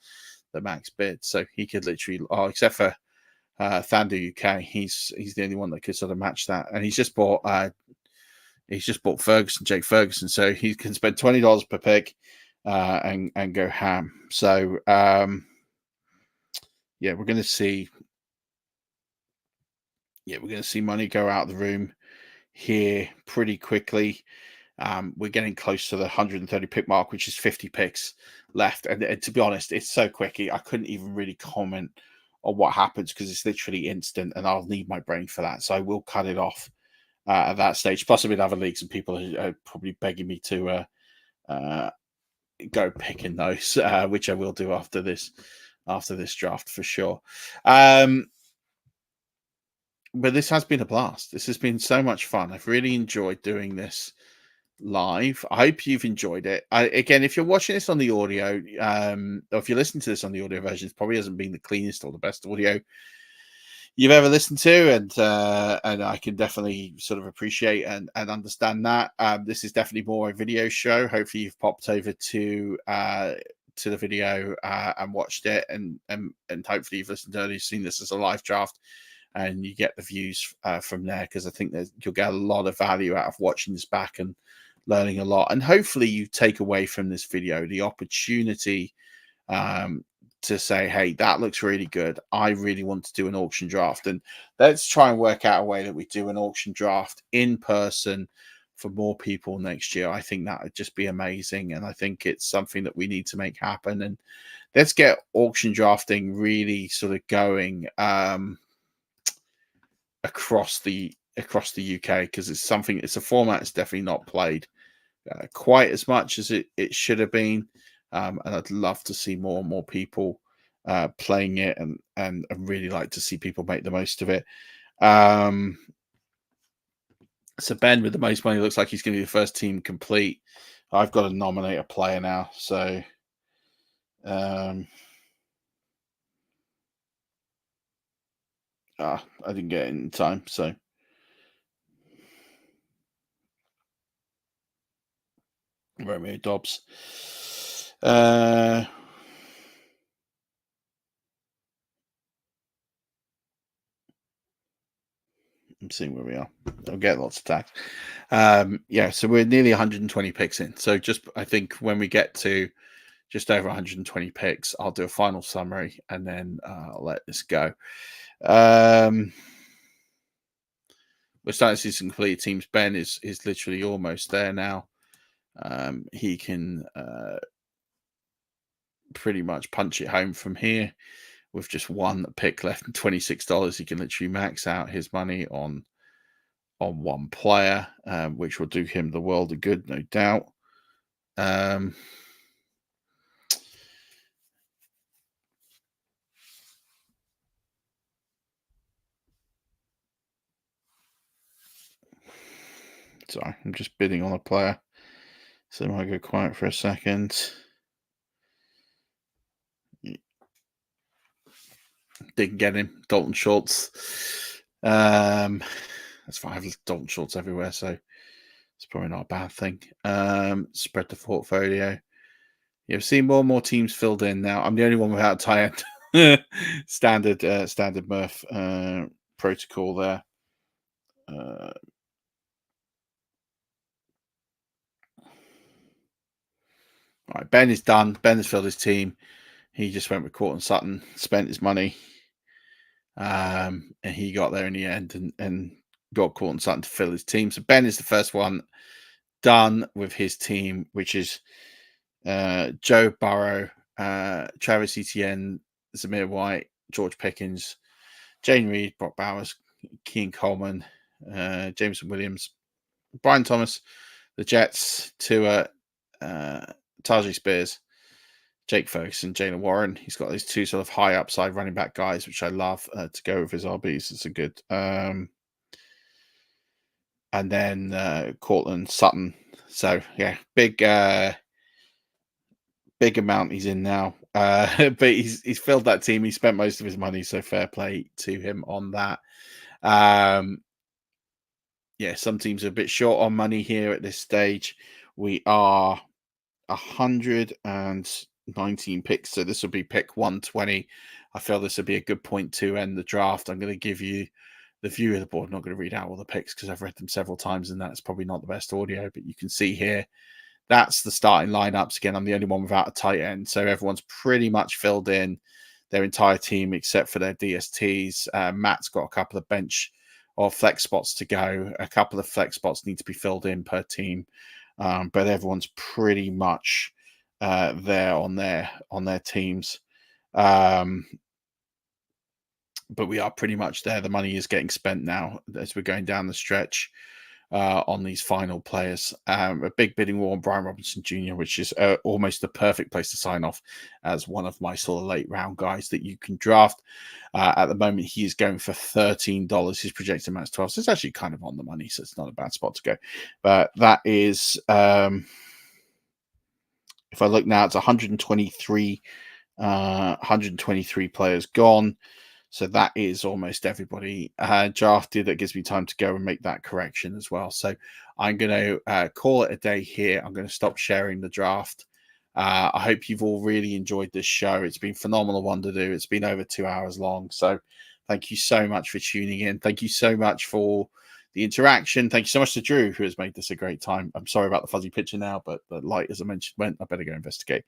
the max bid. So he could literally, except for Thunder UK, he's the only one that could sort of match that. And he's just bought Jake Ferguson, so he can spend $20 per pick and go ham. So yeah, we're going to see yeah, we're going to see money go out of the room here pretty quickly. We're getting close to the 130 pick mark, which is 50 picks left. And to be honest, it's so quicky. I couldn't even really comment on what happens because it's literally instant, and I'll need my brain for that. So I will cut it off at that stage. Plus, I'm in other leagues, and people are probably begging me to go picking those, which I will do after this draft for sure. But this has been a blast. This has been so much fun. I've really enjoyed doing this live. I hope you've enjoyed it. Again, if you're watching this on the audio, or if you're listening to this on the audio version, it probably hasn't been the cleanest or the best audio you've ever listened to, and I can definitely sort of appreciate and understand that. This is definitely more a video show. Hopefully, you've popped over to the video and watched it, and hopefully you've listened to it. You've seen this as a live draft, and you get the views from there, because I think that you'll get a lot of value out of watching this back and learning a lot. And hopefully you take away from this video the opportunity to say, hey, that looks really good. I really want to do an auction draft. And let's try and work out a way that we do an auction draft in person for more people next year. I think that would just be amazing. And I think it's something that we need to make happen. And let's get auction drafting really sort of going across the UK, because it's a format that's definitely not played quite as much as it should have been, and I'd love to see more and more people playing it, and I really like to see people make the most of it. So Ben with the most money looks like he's going to be the first team complete. I've got to nominate a player now, so I didn't get it in time, so Romeo Dobbs. I'm seeing where we are. I'll get lots of tags. Yeah, so we're nearly 120 picks in. So I think when we get to just over 120 picks, I'll do a final summary, and then I'll let this go. We're starting to see some complete teams. Ben is literally almost there now. He can pretty much punch it home from here with just one pick left and $26. He can literally max out his money on one player, which will do him the world of good, no doubt. Sorry, I'm just bidding on a player, so I might go quiet for a second. Didn't get him. Dalton Schultz. That's fine. I have Dalton Schultz everywhere, so it's probably not a bad thing. Spread the portfolio. You've seen more and more teams filled in now. I'm the only one without a tie end. standard Murf protocol there. All right, Ben is done. Ben has filled his team. He just went with Courtland Sutton, spent his money, and he got there in the end and got Courtland Sutton to fill his team. So Ben is the first one done with his team, which is Joe Burrow, Travis Etienne, Zamir White, George Pickens, Jane Reed, Brock Bowers, Keane Coleman, Jameson Williams, Brian Thomas, the Jets, Tua, Tajay Spears, Jake Ferguson, Jalen Warren. He's got these two sort of high upside running back guys, which I love to go with his RBs. It's a good. And then Courtland Sutton. So yeah, big amount he's in now. But he's filled that team. He spent most of his money, so fair play to him on that. Yeah, some teams are a bit short on money here at this stage. We are 119 picks, so this will be pick 120. I feel this would be a good point to end the draft. I'm going to give you the view of the board. I'm not going to read out all the picks because I've read them several times, and that's probably not the best audio, but you can see here, that's the starting lineups. Again, I'm the only one without a tight end, so everyone's pretty much filled in their entire team except for their DSTs. Matt's got a couple of bench of flex spots to go. A couple of flex spots need to be filled in per team, but everyone's pretty much there on their teams. But we are pretty much there. The money is getting spent now as we're going down the stretch on these final players. A big bidding war on Brian Robinson Jr., which is almost the perfect place to sign off as one of my sort of late round guys that you can draft. At the moment, he is going for $13. His projected amount is 12. So it's actually kind of on the money, so it's not a bad spot to go. But that is, if I look now, it's 123 players gone. So that is almost everybody drafted. That gives me time to go and make that correction as well. So I'm going to call it a day here. I'm going to stop sharing the draft. I hope you've all really enjoyed this show. It's been a phenomenal one to do. It's been over 2 hours long. So thank you so much for tuning in. Thank you so much for the interaction. Thank you so much to Drew, who has made this a great time. I'm sorry about the fuzzy picture now, but the light, as I mentioned, went. I better go investigate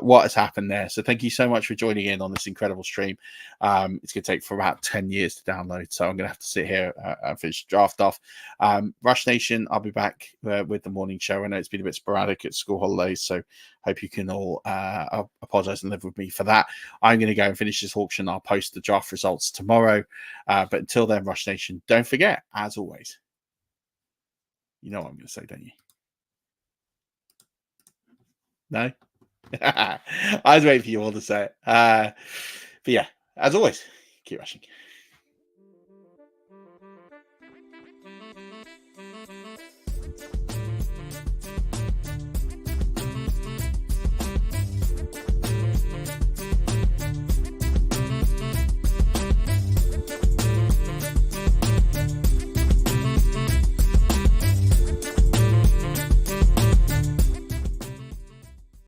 what has happened there. So thank you so much for joining in on this incredible stream. It's going to take for about 10 years to download, so I'm going to have to sit here and finish the draft off. Rush Nation, I'll be back with the morning show. I know it's been a bit sporadic at school holidays, so hope you can all apologize and live with me for that. I'm going to go and finish this auction. I'll post the draft results tomorrow. But until then, Rush Nation, don't forget, as always, you know what I'm going to say, don't you? No? I was waiting for you all to say it. But yeah, as always, keep rushing.